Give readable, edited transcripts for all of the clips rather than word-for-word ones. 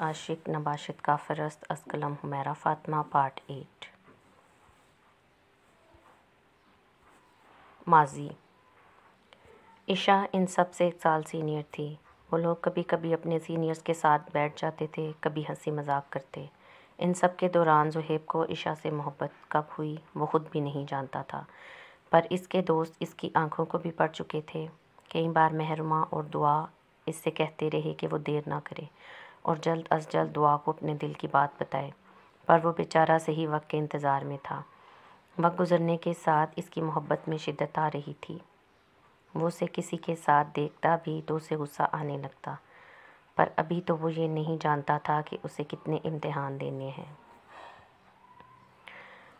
عاشق نباشت کا فرست از قلم حمیرہ فاطمہ پارٹ 8 ماضی عشا ان سب سے 1 سال سینئر تھی۔ وہ لوگ کبھی کبھی اپنے سینئرز کے ساتھ بیٹھ جاتے تھے، کبھی ہنسی مذاق کرتے۔ ان سب کے دوران زہیب کو عشا سے محبت کب ہوئی وہ خود بھی نہیں جانتا تھا، پر اس کے دوست اس کی آنکھوں کو بھی پڑھ چکے تھے۔ کئی بار محرمہ اور دعا اس سے کہتے رہے کہ وہ دیر نہ کرے اور جلد از جلد دعا کو اپنے دل کی بات بتائے، پر وہ بیچارہ صحیح وقت کے انتظار میں تھا۔ وقت گزرنے کے ساتھ اس کی محبت میں شدت آ رہی تھی۔ وہ اسے کسی کے ساتھ دیکھتا بھی تو اسے غصہ آنے لگتا، پر ابھی تو وہ یہ نہیں جانتا تھا کہ اسے کتنے امتحان دینے ہیں۔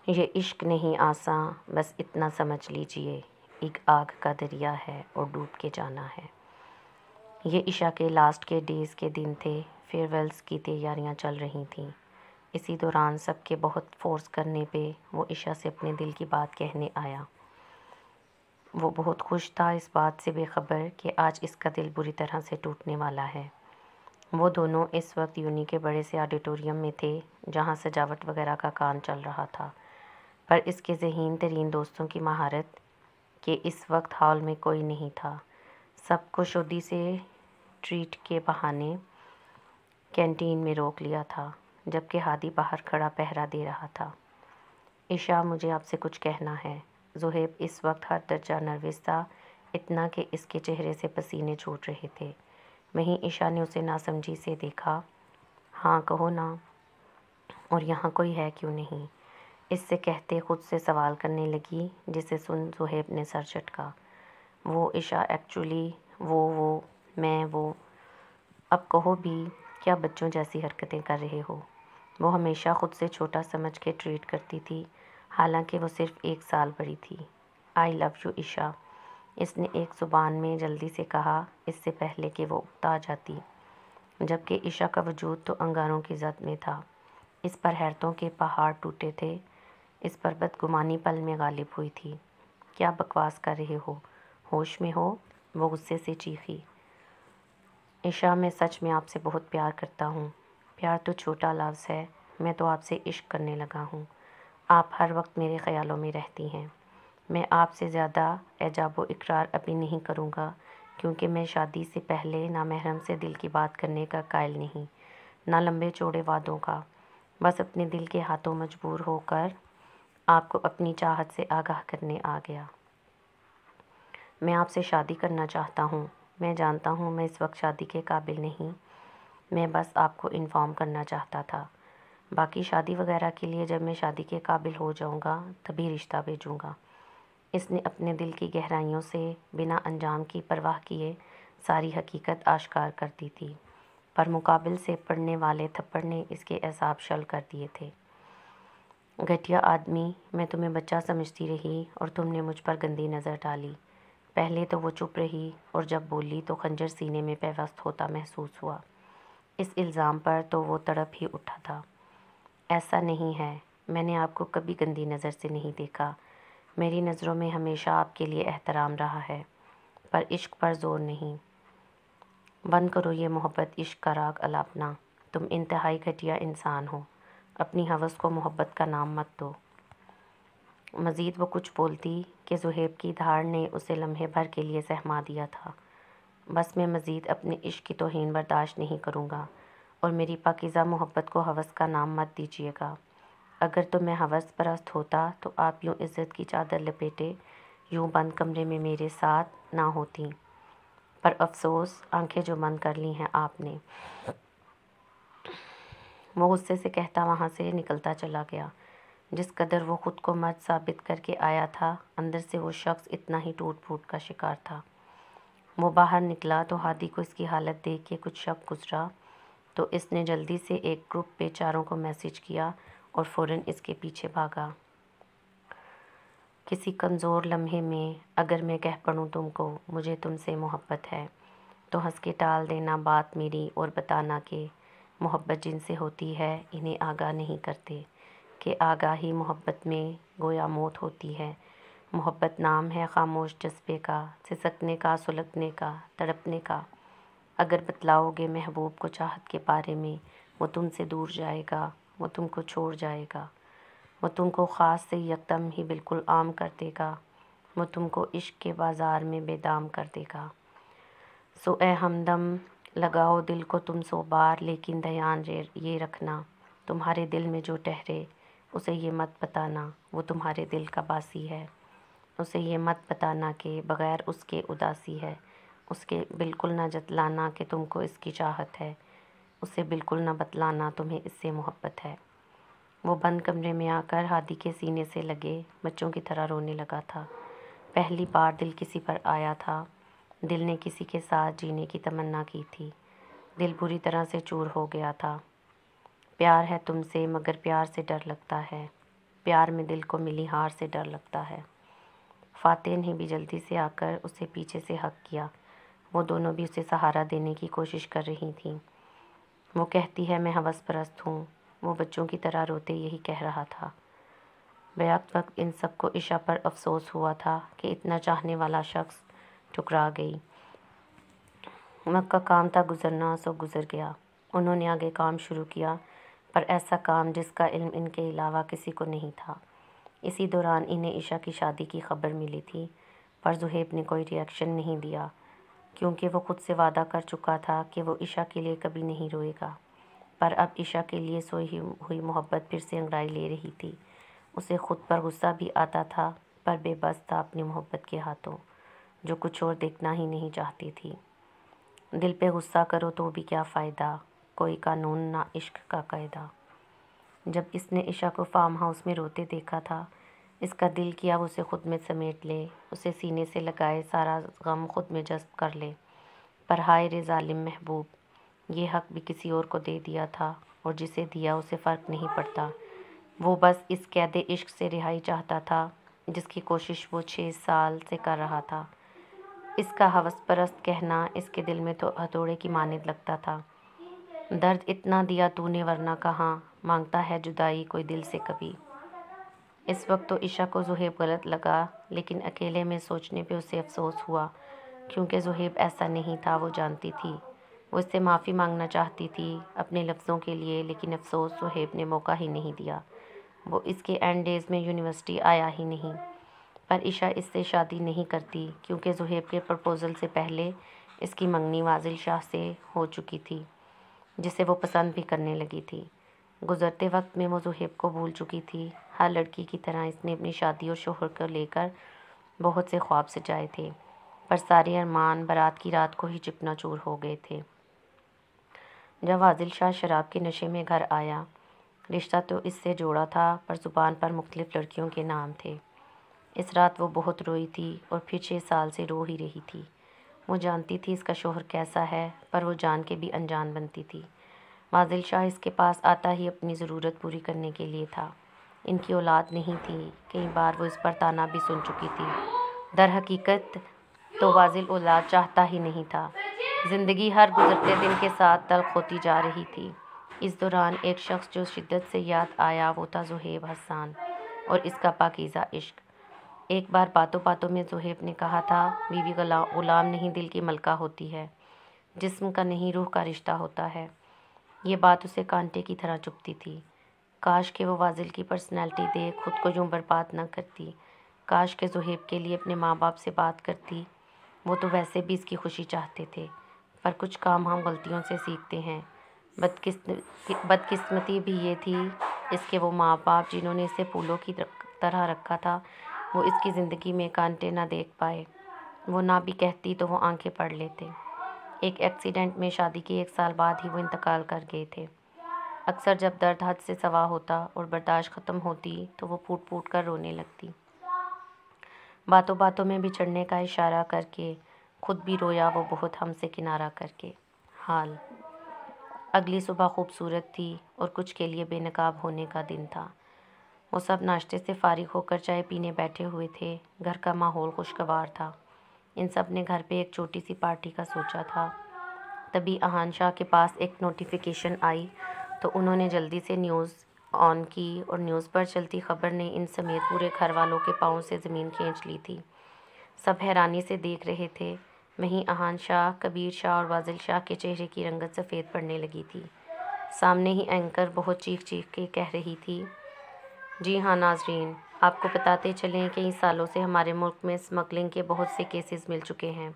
یہ عشق نہیں آساں، بس اتنا سمجھ لیجئے، ایک آگ کا دریا ہے اور ڈوب کے جانا ہے۔ یہ عشا کے لاسٹ کے ڈیز کے دن تھے۔ فیئر ویلز کی تیاریاں چل رہی تھیں۔ اسی دوران سب کے بہت فورس کرنے پہ وہ عشا سے اپنے دل کی بات کہنے آیا۔ وہ بہت خوش تھا اس بات سے بے خبر کہ آج اس کا دل بری طرح سے ٹوٹنے والا ہے۔ وہ دونوں اس وقت یونی کے بڑے سے آڈیٹوریم میں تھے جہاں سجاوٹ وغیرہ کا کام چل رہا تھا، پر اس کے ذہین ترین دوستوں کی مہارت کہ اس وقت ہال میں کوئی نہیں تھا۔ سب کو شودی سے ٹریٹ کے بہانے کینٹین میں روک لیا تھا، جبکہ ہادی باہر کھڑا پہرا دے رہا تھا۔ عشا، مجھے آپ سے کچھ کہنا ہے۔ زہیب اس وقت ہر درجہ نروس تھا، اتنا کہ اس کے چہرے سے پسینے چھوٹ رہے تھے۔ وہیں عشا نے اسے ناسمجھی سے دیکھا۔ ہاں کہو نا، اور یہاں کوئی ہے کیوں نہیں؟ اس سے کہتے خود سے سوال کرنے لگی، جسے سن زہیب نے سر جھٹکا۔ وہ عشا ایکچولی میں اب کہو بھی، کیا بچوں جیسی حرکتیں کر رہے ہو؟ وہ ہمیشہ خود سے چھوٹا سمجھ کے ٹریٹ کرتی تھی، حالانکہ وہ صرف 1 سال بڑی تھی۔ آئی لو یو عشا، اس نے ایک زبان میں جلدی سے کہا، اس سے پہلے کہ وہ اکتا جاتی، جبکہ عشا کا وجود تو انگاروں کی زد میں تھا۔ اس پر حیرتوں کے پہاڑ ٹوٹے تھے، اس پر بدگمانی پل میں غالب ہوئی تھی۔ کیا بکواس کر رہے ہو؟ ہوش میں ہو؟ وہ غصے سے چیخی۔ عشا، میں سچ میں آپ سے بہت پیار کرتا ہوں۔ پیار تو چھوٹا لفظ ہے، میں تو آپ سے عشق کرنے لگا ہوں۔ آپ ہر وقت میرے خیالوں میں رہتی ہیں۔ میں آپ سے زیادہ اعجاب و اقرار ابھی نہیں کروں گا، کیونکہ میں شادی سے پہلے نہ محرم سے دل کی بات کرنے کا قائل نہیں، نہ لمبے چوڑے وعدوں کا۔ بس اپنے دل کے ہاتھوں مجبور ہو کر آپ کو اپنی چاہت سے آگاہ کرنے آ گیا۔ میں آپ سے شادی کرنا چاہتا ہوں۔ میں جانتا ہوں میں اس وقت شادی کے قابل نہیں، میں بس آپ کو انفارم کرنا چاہتا تھا۔ باقی شادی وغیرہ کے لیے جب میں شادی کے قابل ہو جاؤں گا تبھی رشتہ بھیجوں گا۔ اس نے اپنے دل کی گہرائیوں سے بنا انجام کی پرواہ کیے ساری حقیقت آشکار کر دی تھی، پر مقابل سے پڑنے والے تھپڑ نے اس کے اعصاب شل کر دیے تھے۔ گھٹیا آدمی، میں تمہیں بچہ سمجھتی رہی اور تم نے مجھ پر گندی نظر ڈالی۔ پہلے تو وہ چپ رہی اور جب بولی تو خنجر سینے میں پیوست ہوتا محسوس ہوا۔ اس الزام پر تو وہ تڑپ ہی اٹھا تھا۔ ایسا نہیں ہے، میں نے آپ کو کبھی گندی نظر سے نہیں دیکھا۔ میری نظروں میں ہمیشہ آپ کے لیے احترام رہا ہے، پر عشق پر زور نہیں۔ بند کرو یہ محبت عشق کا راگ الاپنا، تم انتہائی گھٹیا انسان ہو۔ اپنی ہوس کو محبت کا نام مت دو۔ مزید وہ کچھ بولتی کہ زہیب کی دھاڑ نے اسے لمحے بھر کے لیے سہما دیا تھا۔ بس میں مزید اپنے عشق کی توہین برداشت نہیں کروں گا، اور میری پاکیزہ محبت کو ہوس کا نام مت دیجیے گا۔ اگر تو میں ہوس پرست ہوتا تو آپ یوں عزت کی چادر لپیٹے یوں بند کمرے میں میرے ساتھ نہ ہوتیں، پر افسوس آنکھیں جو بند کر لی ہیں آپ نے۔ وہ غصے سے کہتا وہاں سے نکلتا چلا گیا۔ جس قدر وہ خود کو مرد ثابت کر کے آیا تھا، اندر سے وہ شخص اتنا ہی ٹوٹ پھوٹ کا شکار تھا۔ وہ باہر نکلا تو ہادی کو اس کی حالت دیکھ کے کچھ شک گزرا، تو اس نے جلدی سے ایک گروپ پہ چاروں کو میسج کیا اور فوراً اس کے پیچھے بھاگا۔ کسی کمزور لمحے میں اگر میں کہہ پڑوں تم کو مجھے تم سے محبت ہے، تو ہنس کے ٹال دینا بات میری اور بتانا کہ محبت جن سے ہوتی ہے انہیں آگاہ نہیں کرتے کہ آگاہی محبت میں گویا موت ہوتی ہے۔ محبت نام ہے خاموش جذبے کا، سسکنے کا، سلگنے کا، تڑپنے کا۔ اگر بتلاؤ گے محبوب کو چاہت کے بارے میں وہ تم سے دور جائے گا، وہ تم کو چھوڑ جائے گا، وہ تم کو خاص سے یکدم ہی بالکل عام کر دے گا، وہ تم کو عشق کے بازار میں بے دام کر دے گا۔ سو اے ہمدم لگاؤ دل کو تم سو بار، لیکن دھیان یہ رکھنا تمہارے دل میں جو ٹھہرے اسے یہ مت بتانا وہ تمہارے دل کا باسی ہے، اسے یہ مت بتانا کہ بغیر اس کے اداسی ہے، اس کے بالکل نہ جتلانا کہ تم کو اس کی چاہت ہے، اسے بالکل نہ بتلانا تمہیں اس سے محبت ہے۔ وہ بند کمرے میں آ کر ہادی کے سینے سے لگے بچوں کی طرح رونے لگا تھا۔ پہلی بار دل کسی پر آیا تھا، دل نے کسی کے ساتھ جینے کی تمنا کی تھی، دل پوری طرح سے چور ہو گیا تھا۔ پیار ہے تم سے مگر پیار سے ڈر لگتا ہے، پیار میں دل کو ملی ہار سے ڈر لگتا ہے۔ فاتح نے بھی جلدی سے آ کر اسے پیچھے سے ہگ کیا، وہ دونوں بھی اسے سہارا دینے کی کوشش کر رہی تھیں۔ وہ کہتی ہے میں ہوس پرست ہوں، وہ بچوں کی طرح روتے یہی کہہ رہا تھا۔ بیک وقت ان سب کو عشا پر افسوس ہوا تھا کہ اتنا چاہنے والا شخص ٹھکرا گئی۔ وقت کا کام تھا گزرنا، سو گزر گیا۔ انہوں نے آگے کام شروع کیا، پر ایسا کام جس کا علم ان کے علاوہ کسی کو نہیں تھا۔ اسی دوران انہیں عشا کی شادی کی خبر ملی تھی، پر زہیب نے کوئی ری ایکشن نہیں دیا، کیونکہ وہ خود سے وعدہ کر چکا تھا کہ وہ عشا کے لیے کبھی نہیں روئے گا۔ پر اب عشا کے لیے سوئی ہوئی محبت پھر سے انگڑائی لے رہی تھی۔ اسے خود پر غصہ بھی آتا تھا، پر بے بس تھا اپنی محبت کے ہاتھوں، جو کچھ اور دیکھنا ہی نہیں چاہتی تھی۔ دل پہ غصہ کرو تو بھی کیا فائدہ، کوئی قانون نہ عشق کا قاعدہ۔ جب اس نے عشا کو فارم ہاؤس میں روتے دیکھا تھا، اس کا دل کیا وہ اسے خود میں سمیٹ لے، اسے سینے سے لگائے سارا غم خود میں جذب کر لے۔ پر ہائے رے ظالم محبوب، یہ حق بھی کسی اور کو دے دیا تھا، اور جسے دیا اسے فرق نہیں پڑتا۔ وہ بس اس قید عشق سے رہائی چاہتا تھا جس کی کوشش وہ 6 سال سے کر رہا تھا۔ اس کا ہوس پرست کہنا اس کے دل میں تو ہتھوڑے کی مانند لگتا تھا۔ درد اتنا دیا تو نے ورنہ کہاں مانگتا ہے جدائی کوئی دل سے کبھی۔ اس وقت تو عشا کو زہیب غلط لگا، لیکن اکیلے میں سوچنے پہ اسے افسوس ہوا، کیونکہ زہیب ایسا نہیں تھا، وہ جانتی تھی۔ وہ اس سے معافی مانگنا چاہتی تھی اپنے لفظوں کے لیے، لیکن افسوس زہیب نے موقع ہی نہیں دیا۔ وہ اس کے اینڈ ڈیز میں یونیورسٹی آیا ہی نہیں۔ پر عشا اس سے شادی نہیں کرتی، کیونکہ زہیب کے پرپوزل سے پہلے اس کی منگنی واصل شاہ سے ہو چکی تھی، جسے وہ پسند بھی کرنے لگی تھی۔ گزرتے وقت میں وہ زہیب کو بھول چکی تھی۔ ہر لڑکی کی طرح اس نے اپنی شادی اور شوہر کو لے کر بہت سے خواب سجائے تھے، پر سارے ارمان برات کی رات کو ہی چکنا چور ہو گئے تھے۔ جب واصل شاہ شراب کے نشے میں گھر آیا، رشتہ تو اس سے جوڑا تھا، پر زبان پر مختلف لڑکیوں کے نام تھے۔ اس رات وہ بہت روئی تھی، اور پھر 6 سال سے رو ہی رہی تھی۔ وہ جانتی تھی اس کا شوہر کیسا ہے، پر وہ جان کے بھی انجان بنتی تھی۔ واصل شاہ اس کے پاس آتا ہی اپنی ضرورت پوری کرنے کے لیے تھا۔ ان کی اولاد نہیں تھی، کئی بار وہ اس پر طعنہ بھی سن چکی تھی۔ در حقیقت تو واصل اولاد چاہتا ہی نہیں تھا۔ زندگی ہر گزرتے دن کے ساتھ تلخ ہوتی جا رہی تھی۔ اس دوران ایک شخص جو شدت سے یاد آیا وہ تھا زہیب حسان اور اس کا پاکیزہ عشق۔ ایک بار باتوں باتوں میں زہیب نے کہا تھا، بیوی غلام نہیں دل کی ملکہ ہوتی ہے، جسم کا نہیں روح کا رشتہ ہوتا ہے۔ یہ بات اسے کانٹے کی طرح چبھتی تھی۔ کاش کہ وہ واصل کی پرسنالٹی دیکھ خود کو یوں برباد نہ کرتی، کاش کہ زہیب کے لیے اپنے ماں باپ سے بات کرتی، وہ تو ویسے بھی اس کی خوشی چاہتے تھے۔ پر کچھ کام ہم غلطیوں سے سیکھتے ہیں۔ بدقسمتی بھی یہ تھی اس کے وہ ماں باپ جنہوں نے اسے پھولوں کی طرح رکھا تھا، وہ اس کی زندگی میں کانٹے نہ دیکھ پائے۔ وہ نہ بھی کہتی تو وہ آنکھیں پڑھ لیتے۔ ایک ایکسیڈنٹ میں شادی کے 1 سال بعد ہی وہ انتقال کر گئے تھے۔ اکثر جب درد حد سے سوا ہوتا اور برداشت ختم ہوتی تو وہ پھوٹ پھوٹ کر رونے لگتی۔ باتوں باتوں میں بچھڑنے کا اشارہ کر کے خود بھی رویا وہ بہت ہم سے کنارہ کر کے۔ حال اگلی صبح خوبصورت تھی اور کچھ کے لیے بے نقاب ہونے کا دن تھا۔ وہ سب ناشتے سے فارغ ہو کر چائے پینے بیٹھے ہوئے تھے۔ گھر کا ماحول خوشگوار تھا۔ ان سب نے گھر پہ ایک چھوٹی سی پارٹی کا سوچا تھا۔ تبھی اہان شاہ کے پاس ایک نوٹیفیکیشن آئی تو انہوں نے جلدی سے نیوز آن کی، اور نیوز پر چلتی خبر نے ان سمیت پورے گھر والوں کے پاؤں سے زمین کھینچ لی تھی۔ سب حیرانی سے دیکھ رہے تھے۔ وہیں اہان شاہ، کبیر شاہ اور واصل شاہ کے چہرے کی رنگت سفید پڑنے لگی تھی۔ سامنے ہی اینکر بہت چیخ چیخ کے کہہ رہی تھی۔ جی ہاں ناظرین، آپ کو بتاتے چلیں کئی سالوں سے ہمارے ملک میں اسمگلنگ کے بہت سے کیسز مل چکے ہیں۔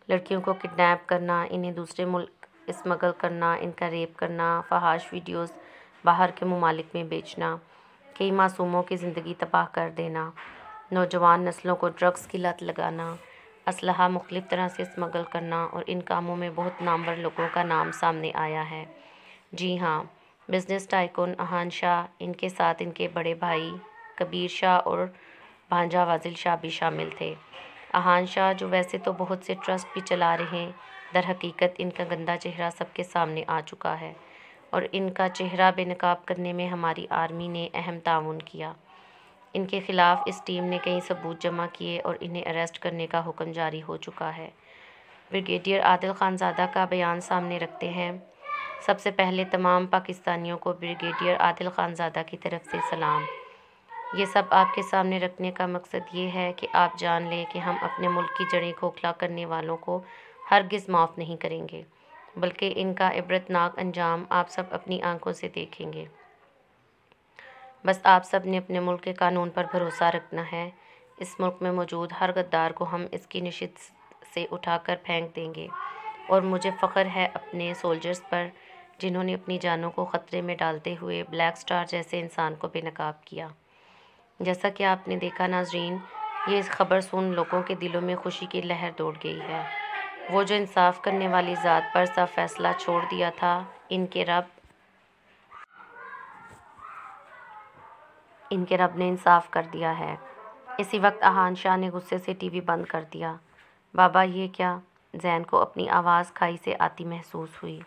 لڑکیوں کو کڈنیپ کرنا، انہیں دوسرے ملک اسمگل کرنا، ان کا ریپ کرنا، فحش ویڈیوز باہر کے ممالک میں بیچنا، کئی معصوموں کی زندگی تباہ کر دینا، نوجوان نسلوں کو ڈرگس کی لت لگانا، اسلحہ مختلف طرح سے اسمگل کرنا، اور ان کاموں میں بہت نامور لوگوں کا نام سامنے آیا ہے۔ جی ہاں، بزنس ٹائکون احان شاہ، ان کے ساتھ ان کے بڑے بھائی کبیر شاہ اور بھانجا واصل شاہ بھی شامل تھے۔ احان شاہ جو ویسے تو بہت سے ٹرسٹ بھی چلا رہے، در حقیقت ان کا گندا چہرہ سب کے سامنے آ چکا ہے، اور ان کا چہرہ بے نقاب کرنے میں ہماری آرمی نے اہم تعاون کیا۔ ان کے خلاف اس ٹیم نے کئی ثبوت جمع کیے اور انہیں اریسٹ کرنے کا حکم جاری ہو چکا ہے۔ بریگیڈیئر عادل خانزادہ کا بیان سامنے رکھتے ہیں۔ سب سے پہلے تمام پاکستانیوں کو بریگیڈیئر عادل خانزادہ کی طرف سے سلام۔ یہ سب آپ کے سامنے رکھنے کا مقصد یہ ہے کہ آپ جان لیں کہ ہم اپنے ملک کی جڑیں کھوکھلا کرنے والوں کو ہرگز معاف نہیں کریں گے، بلکہ ان کا عبرتناک انجام آپ سب اپنی آنکھوں سے دیکھیں گے۔ بس آپ سب نے اپنے ملک کے قانون پر بھروسہ رکھنا ہے۔ اس ملک میں موجود ہر غدار کو ہم اس کی نشست سے اٹھا کر پھینک دیں گے، اور مجھے فخر ہے اپنے سولجرز پر جنہوں نے اپنی جانوں کو خطرے میں ڈالتے ہوئے بلیک سٹار جیسے انسان کو بے نقاب کیا۔ جیسا کہ آپ نے دیکھا ناظرین، یہ خبر سن لوگوں کے دلوں میں خوشی کی لہر دوڑ گئی ہے۔ وہ جو انصاف کرنے والی ذات پر سب فیصلہ چھوڑ دیا تھا، ان کے رب نے انصاف کر دیا ہے۔ اسی وقت احان شاہ نے غصے سے ٹی وی بند کر دیا۔ بابا یہ کیا؟ زین کو اپنی آواز کھائی سے آتی محسوس ہوئی۔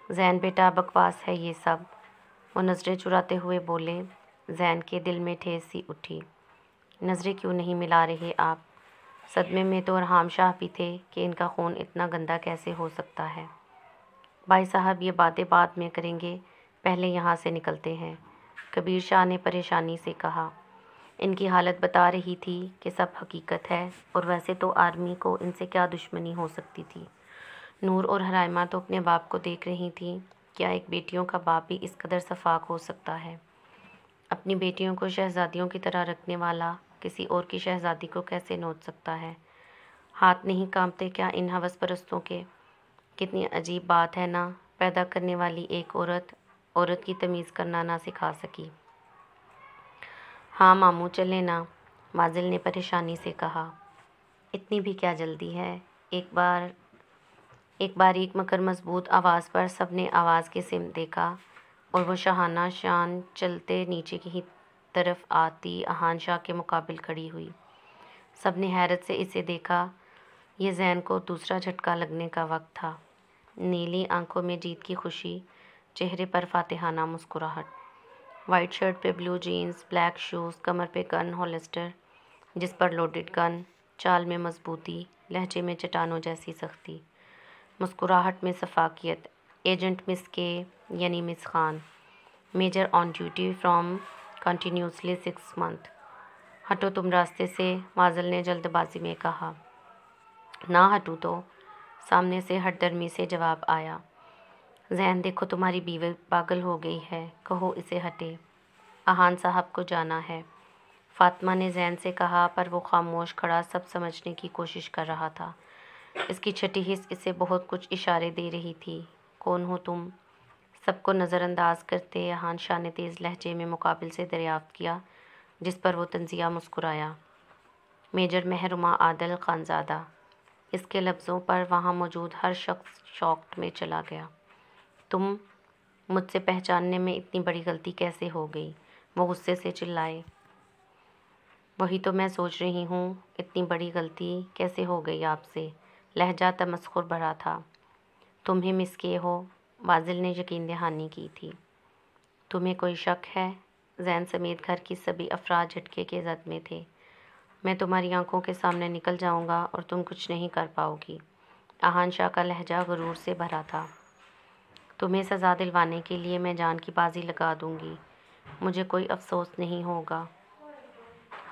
زین بیٹا بکواس ہے یہ سب، وہ نظریں چراتے ہوئے بولے۔ زین کے دل میں ٹھیس سی اٹھی۔ نظریں کیوں نہیں ملا رہے آپ؟ صدمے میں تو ارحام شاہ بھی تھے کہ ان کا خون اتنا گندا کیسے ہو سکتا ہے۔ بھائی صاحب یہ باتیں بعد میں کریں گے، پہلے یہاں سے نکلتے ہیں، کبیر شاہ نے پریشانی سے کہا۔ ان کی حالت بتا رہی تھی کہ سب حقیقت ہے، اور ویسے تو آرمی کو ان سے کیا دشمنی ہو سکتی تھی۔ نور اور حرائمہ تو اپنے باپ کو دیکھ رہی تھیں۔ کیا ایک بیٹیوں کا باپ بھی اس قدر شفاق ہو سکتا ہے؟ اپنی بیٹیوں کو شہزادیوں کی طرح رکھنے والا کسی اور کی شہزادی کو کیسے نوچ سکتا ہے؟ ہاتھ نہیں کانپتے کیا ان ہوس پرستوں کے؟ کتنی عجیب بات ہے نا، پیدا کرنے والی ایک عورت کی تمیز کرنا نہ سکھا سکی۔ ہاں ماموں چلیں نا، واصل نے پریشانی سے کہا۔ اتنی بھی کیا جلدی ہے؟ ایک باریک مگر مضبوط آواز پر سب نے آواز کی سمت دیکھا، اور وہ شاہانہ شان چلتے نیچے کی طرف آتی احان شاہ کے مقابل کھڑی ہوئی۔ سب نے حیرت سے اسے دیکھا۔ یہ زین کو دوسرا جھٹکا لگنے کا وقت تھا۔ نیلی آنکھوں میں جیت کی خوشی، چہرے پر فاتحانہ مسکراہٹ، وائٹ شرٹ پہ بلو جینز، بلیک شوز، کمر پہ گن ہولسٹر جس پر لوڈڈ گن، چال میں مضبوطی، لہجے میں چٹانوں جیسی سختی، مسکراہٹ میں شفافیت۔ ایجنٹ مس کے یعنی miss Khan, major on duty from continuously 6 months۔ ہٹو تم راستے سے، واصل نے جلد بازی میں کہا۔ نہ ہٹوں تو؟ سامنے سے ہٹ درمی سے جواب آیا۔ زین دیکھو تمہاری بیوی پاگل ہو گئی ہے، کہو اسے ہٹے، احان صاحب کو جانا ہے، فاطمہ نے زین سے کہا، پر وہ خاموش کھڑا سب سمجھنے کی کوشش کر رہا تھا۔ اس کی چھٹی حس اسے بہت کچھ اشارے دے رہی تھی۔ کون ہو تم؟ سب کو نظر انداز کرتے احان شاہ نے تیز لہجے میں مقابل سے دریافت کیا، جس پر وہ طنزیہ مسکرایا۔ میجر محرمہ عادل خانزادہ۔ اس کے لفظوں پر وہاں موجود ہر شخص شاکڈ میں چلا گیا۔ تم، مجھ سے پہچاننے میں اتنی بڑی غلطی کیسے ہو گئی؟ وہ غصے سے چلائے۔ وہی تو میں سوچ رہی ہوں، اتنی بڑی غلطی کیسے ہو گئی آپ سے؟ لہجہ تمسخر بھرا تھا۔ تم ہی مس کے ہو، واصل نے یقین دہانی کی تھی۔ تمہیں کوئی شک ہے؟ زین سمیت گھر کی سبھی افراد جھٹکے کے زد میں تھے۔ میں تمہاری آنکھوں کے سامنے نکل جاؤں گا اور تم کچھ نہیں کر پاؤ گی۔ احان شاہ کا لہجہ غرور سے بھرا تھا۔ تمہیں سزا دلوانے کے لیے میں جان کی بازی لگا دوں گی، مجھے کوئی افسوس نہیں ہوگا۔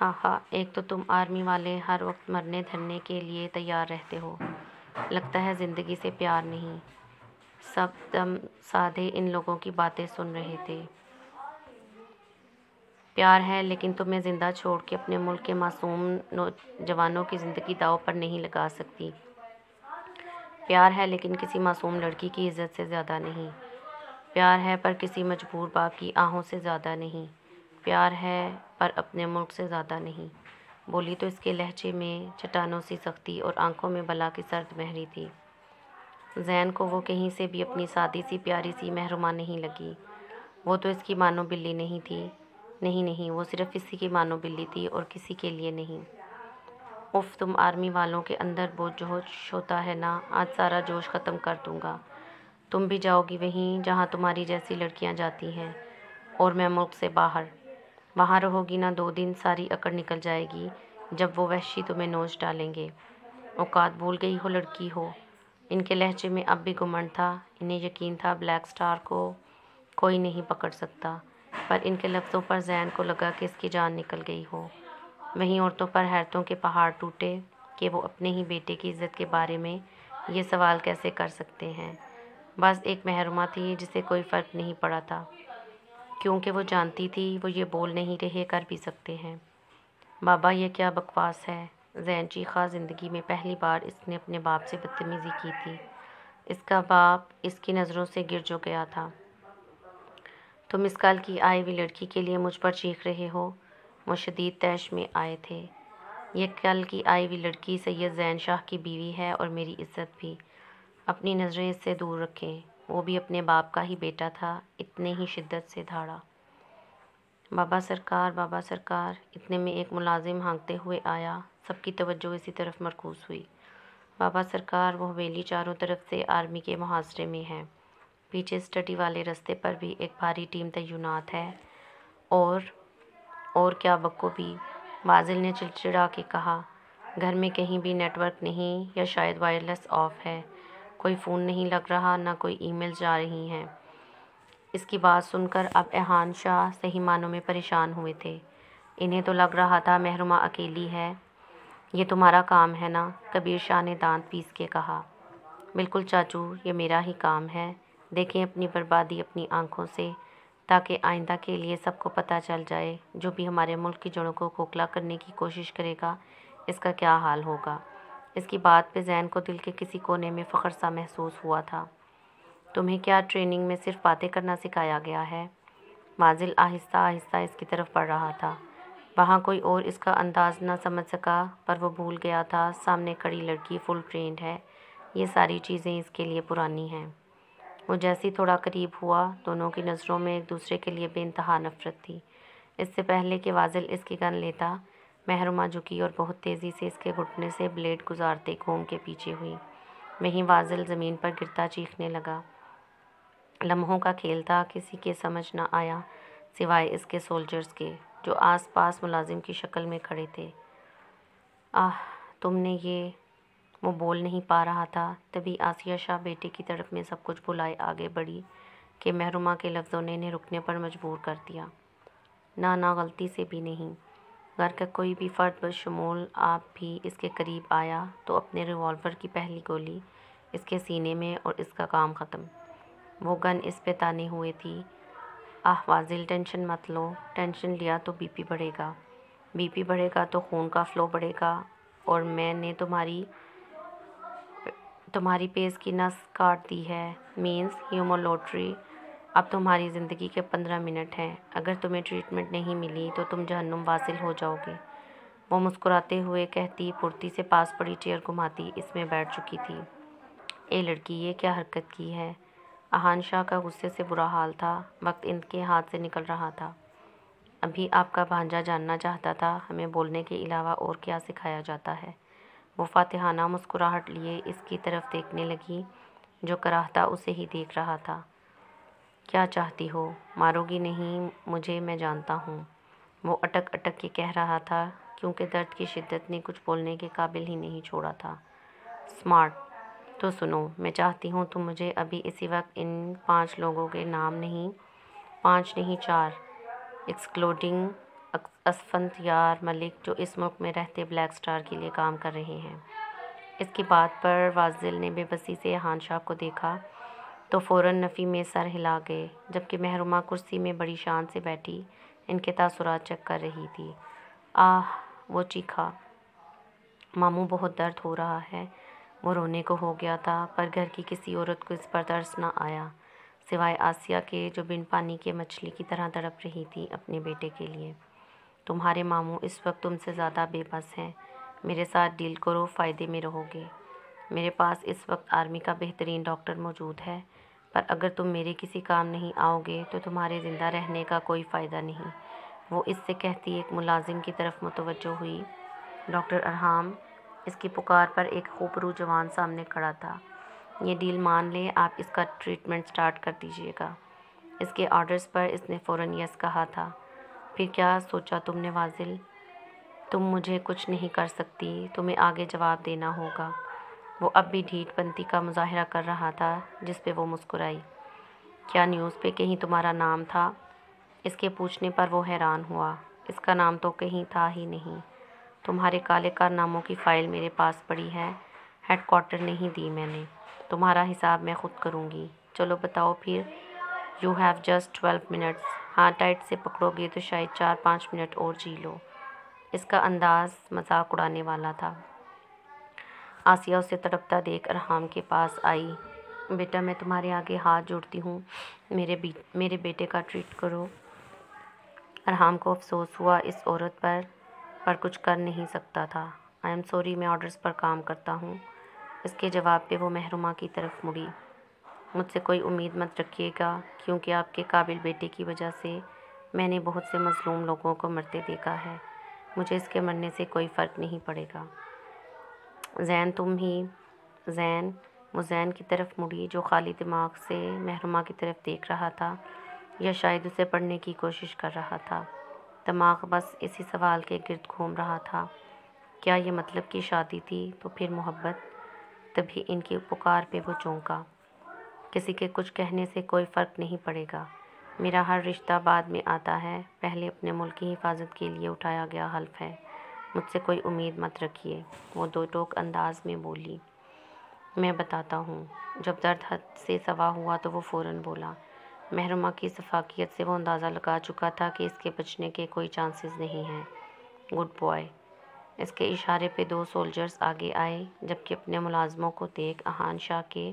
ہاں ہاں، ایک تو تم آرمی والے ہر وقت مرنے دھرنے کے لیے تیار رہتے ہو، لگتا ہے زندگی سے پیار نہیں۔ سب دم سادے ان لوگوں کی باتیں سن رہے تھے۔ پیار ہے لیکن تم میں زندہ چھوڑ کے اپنے ملک کے معصوم نوجوانوں کی زندگی داؤ پر نہیں لگا سکتی۔ پیار ہے لیکن کسی معصوم لڑکی کی عزت سے زیادہ نہیں۔ پیار ہے پر کسی مجبور باپ کی آہوں سے زیادہ نہیں۔ پیار ہے پر اپنے ملک سے زیادہ نہیں۔ بولی تو اس کے لہجے میں چٹانوں سی سختی اور آنکھوں میں بلا کی سرد مہری تھی۔ زین کو وہ کہیں سے بھی اپنی سادی سی پیاری سی محرومہ نہیں لگی۔ وہ تو اس کی مانو بلی نہیں تھی، نہیں وہ صرف اسی کی مانو بلی تھی اور کسی کے لیے نہیں۔ اف تم آرمی والوں کے اندر وہ جوش ہوتا ہے نا، آج سارا جوش ختم کر دوں گا۔ تم بھی جاؤ گی وہیں جہاں تمہاری جیسی لڑکیاں جاتی ہیں، اور میں ملک سے باہر۔ وہاں رہو گی نا 2 دن، ساری اکڑ نکل جائے گی جب وہ وحشی تمہیں نوچ ڈالیں گے۔ اوقات بھول گئی ہو لڑکی ہو۔ ان کے لہجے میں اب بھی گھمنڈ تھا۔ انہیں یقین تھا بلیک سٹار کو کوئی نہیں پکڑ سکتا، پر ان کے لفظوں پر زین کو لگا کہ اس کی جان نکل گئی ہو۔ وہیں عورتوں پر حیرتوں کے پہاڑ ٹوٹے کہ وہ اپنے ہی بیٹے کی عزت کے بارے میں یہ سوال کیسے کر سکتے ہیں۔ بس ایک محرومہ تھی جسے کوئی فرق نہیں پڑا تھا، کیونکہ وہ جانتی تھی وہ یہ بول نہیں رہے، کر بھی سکتے ہیں۔ بابا یہ کیا بکواس ہے، زین چیخا۔ زندگی میں پہلی بار اس نے اپنے باپ سے بدتمیزی کی تھی۔ اس کا باپ اس کی نظروں سے گر جو گیا تھا۔ تم اس کل کی آئی ہوئی لڑکی کے لیے مجھ پر چیخ رہے ہو؟ وہ شدید طیش میں آئے تھے۔ یہ کل کی آئی ہوئی لڑکی سید زین شاہ کی بیوی ہے اور میری عزت بھی۔ اپنی نظریں اس سے دور رکھیں۔ وہ بھی اپنے باپ کا ہی بیٹا تھا، اتنے ہی شدت سے دھاڑا۔ بابا سرکار، بابا سرکار۔ اتنے میں ایک ملازم ہانکتے ہوئے آیا۔ سب کی توجہ اسی طرف مرکوز ہوئی۔ بابا سرکار، وہ حویلی چاروں طرف سے آرمی کے محاصرے میں ہے۔ پیچھے اسٹڈی والے رستے پر بھی ایک بھاری ٹیم تعینات ہے۔ اور کیا بخوبی، واصل نے چڑچڑا کے کہا۔ گھر میں کہیں بھی نیٹ ورک نہیں، یا شاید وائرلیس آف ہے۔ کوئی فون نہیں لگ رہا، نہ کوئی ای میل جا رہی ہیں۔ اس کی بات سن کر اب احان شاہ صحیح معنوں میں پریشان ہوئے تھے۔ انہیں تو لگ رہا تھا محرومہ اکیلی ہے۔ یہ تمہارا کام ہے نا؟ کبیر شاہ نے دانت پیس کے کہا۔ بالکل چاچو، یہ میرا ہی کام ہے۔ دیکھیں اپنی بربادی اپنی آنکھوں سے، تاکہ آئندہ کے لیے سب کو پتہ چل جائے جو بھی ہمارے ملک کی جڑوں کو کھوکھلا کرنے کی کوشش کرے گا اس کا کیا حال ہوگا۔ اس کی بات پہ زین کو دل کے کسی کونے میں فخر سا محسوس ہوا تھا۔ تمہیں کیا ٹریننگ میں صرف باتیں کرنا سکھایا گیا ہے؟ واصل آہستہ آہستہ اس کی طرف بڑھ رہا تھا۔ وہاں کوئی اور اس کا انداز نہ سمجھ سکا، پر وہ بھول گیا تھا سامنے کھڑی لڑکی فل ٹرینڈ ہے۔ یہ ساری چیزیں اس کے لیے پرانی ہیں۔ وہ جیسے ہی تھوڑا قریب ہوا، دونوں کی نظروں میں ایک دوسرے کے لیے بے انتہا نفرت تھی۔ اس سے پہلے کہ واصل اس کی گن لیتا، محرومہ جھکی اور بہت تیزی سے اس کے گھٹنے سے بلیڈ گزارتے گھوم کے پیچھے ہوئی۔ وہیں واصل زمین پر گرتا چیخنے لگا۔ لمحوں کا کھیل تھا، کسی کے سمجھ نہ آیا سوائے اس کے سولجرز کے جو آس پاس ملازم کی شکل میں کھڑے تھے۔ آہ، تم نے یہ… وہ بول نہیں پا رہا تھا۔ تبھی آسیہ شاہ بیٹے کی طرف میں سب کچھ بھلائے آگے بڑھی کہ محرومہ کے لفظوں نے انہیں رکنے پر مجبور کر دیا۔ نہ غلطی سے بھی نہیں۔ گھر کا کوئی بھی فرد بشمول آپ بھی اس کے قریب آیا تو اپنے ریوالور کی پہلی گولی اس کے سینے میں اور اس کا کام ختم۔ وہ گن اس پہ تانے ہوئے تھی۔ آہ واصل، ٹینشن مت لو۔ ٹینشن لیا تو بی پی بڑھے گا، بی پی بڑھے گا تو خون کا فلو بڑھے گا، اور میں نے تمہاری پیس کی نس کاٹ دی ہے، مینز ہیمولوٹری۔ اب تمہاری زندگی کے 15 منٹ ہیں۔ اگر تمہیں ٹریٹمنٹ نہیں ملی تو تم جہنم واصل ہو جاؤ گے۔ وہ مسکراتے ہوئے کہتی پھرتی سے پاس پڑی چیئر گھماتی اس میں بیٹھ چکی تھی۔ اے لڑکی، یہ کیا حرکت کی ہے؟ احان شاہ کا غصے سے برا حال تھا۔ وقت ان کے ہاتھ سے نکل رہا تھا۔ ابھی آپ کا بھانجا جاننا چاہتا تھا ہمیں بولنے کے علاوہ اور کیا سکھایا جاتا ہے۔ وہ فاتحانہ مسکراہٹ لیے اس کی طرف دیکھنے لگی جو کراہتا اسے ہی دیکھ رہا تھا۔ کیا چاہتی ہو؟ مارو گی نہیں مجھے، میں جانتا ہوں۔ وہ اٹک اٹک کے کہہ رہا تھا کیونکہ درد کی شدت نے کچھ بولنے کے قابل ہی نہیں چھوڑا تھا۔ اسمارٹ، تو سنو، میں چاہتی ہوں تم مجھے ابھی اسی وقت ان 5 لوگوں کے نام نہیں، 5 نہیں 4، ایکسکلوڈنگ اسفندیار ملک، جو اس ملک میں رہتے بلیک سٹار کے لیے کام کر رہے ہیں۔ اس کی بات پر واصل نے بے بسی سے احان شاہ کو دیکھا تو فوراً نفی میں سر ہلا گئے، جبکہ محرومہ کرسی میں بڑی شان سے بیٹھی ان کے تاثرات چیک کر رہی تھی۔ آہ! وہ چیخا۔ ماموں بہت درد ہو رہا ہے۔ وہ رونے کو ہو گیا تھا، پر گھر کی کسی عورت کو اس پر ترس نہ آیا، سوائے آسیہ کے، جو بن پانی کے مچھلی کی طرح تڑپ رہی تھی اپنے بیٹے کے لیے۔ تمہارے ماموں اس وقت تم سے زیادہ بے بس ہیں۔ میرے ساتھ ڈیل کرو، فائدے میں رہو گے۔ میرے پاس اس وقت آرمی کا بہترین ڈاکٹر موجود ہے، پر اگر تم میرے کسی کام نہیں آؤ گے تو تمہارے زندہ رہنے کا کوئی فائدہ نہیں۔ وہ اس سے کہتی ایک ملازم کی طرف متوجہ ہوئی۔ ڈاکٹر ارحام، اس کی پکار پر ایک خوبرو جوان سامنے کھڑا تھا۔ یہ ڈیل مان لیں، آپ اس کا ٹریٹمنٹ سٹارٹ کر دیجئے گا۔ اس کے آرڈرز پر اس نے فوراً یس کہا تھا۔ پھر کیا سوچا تم نے فاضل؟ تم مجھے کچھ نہیں کر سکتی، تمہیں آگے جواب دینا ہوگا۔ وہ اب بھی ڈھیٹ پنتی کا مظاہرہ کر رہا تھا، جس پہ وہ مسکرائی۔ کیا نیوز پہ کہیں تمہارا نام تھا؟ اس کے پوچھنے پر وہ حیران ہوا۔ اس کا نام تو کہیں تھا ہی نہیں۔ تمہارے کالے کارناموں کی فائل میرے پاس پڑی ہے، ہیڈ کوارٹر نہیں دی میں نے۔ تمہارا حساب میں خود کروں گی۔ چلو بتاؤ پھر۔ You have just 12 minutes. ہاں ٹائٹ سے پکڑو گے تو شاید 4-5 منٹ اور جی لو۔ اس کا انداز مذاق اڑانے والا تھا۔ آسیہ اسے تڑپتا دیکھ ارحام کے پاس آئی۔ بیٹا میں تمہارے آگے ہاتھ جوڑتی ہوں، میرے بیٹے کا ٹریٹ کرو۔ ارحام کو افسوس ہوا اس عورت پر کچھ کر نہیں سکتا تھا۔ آئی ایم سوری، میں آرڈرز پر کام کرتا ہوں۔ اس کے جواب پہ وہ محرومہ کی طرف مڑی۔ مجھ سے کوئی امید مت رکھیے گا، کیونکہ آپ کے قابل بیٹے کی وجہ سے میں نے بہت سے مظلوم لوگوں کو مرتے دیکھا ہے۔ مجھے اس کے مرنے سے کوئی فرق نہیں پڑے گا۔ زین تم ہی؟ زین؟ وہ زین کی طرف مڑی، جو خالی دماغ سے محرومہ کی طرف دیکھ رہا تھا، یا شاید اسے پڑھنے کی کوشش کر رہا تھا۔ دماغ بس اسی سوال کے گرد گھوم رہا تھا۔ کیا یہ مطلب کی شادی تھی تو پھر محبت؟ تبھی ان کی پکار پہ وہ چونکا۔ کسی کے کچھ کہنے سے کوئی فرق نہیں پڑے گا۔ میرا ہر رشتہ بعد میں آتا ہے، پہلے اپنے ملک کی حفاظت کے لیے اٹھایا گیا حلف ہے۔ مجھ سے کوئی امید مت رکھیے، وہ دو ٹوک انداز میں بولی۔ میں بتاتا ہوں۔ جب درد حد سے سوا ہوا تو وہ فوراً بولا۔ محرومہ کی شفافیت سے وہ اندازہ لگا چکا تھا کہ اس کے بچنے کے کوئی چانسز نہیں ہیں۔ Good boy. اس کے اشارے پہ 2 سولجرز آگے آئے، جبکہ اپنے ملازموں کو دیکھ احان شاہ کے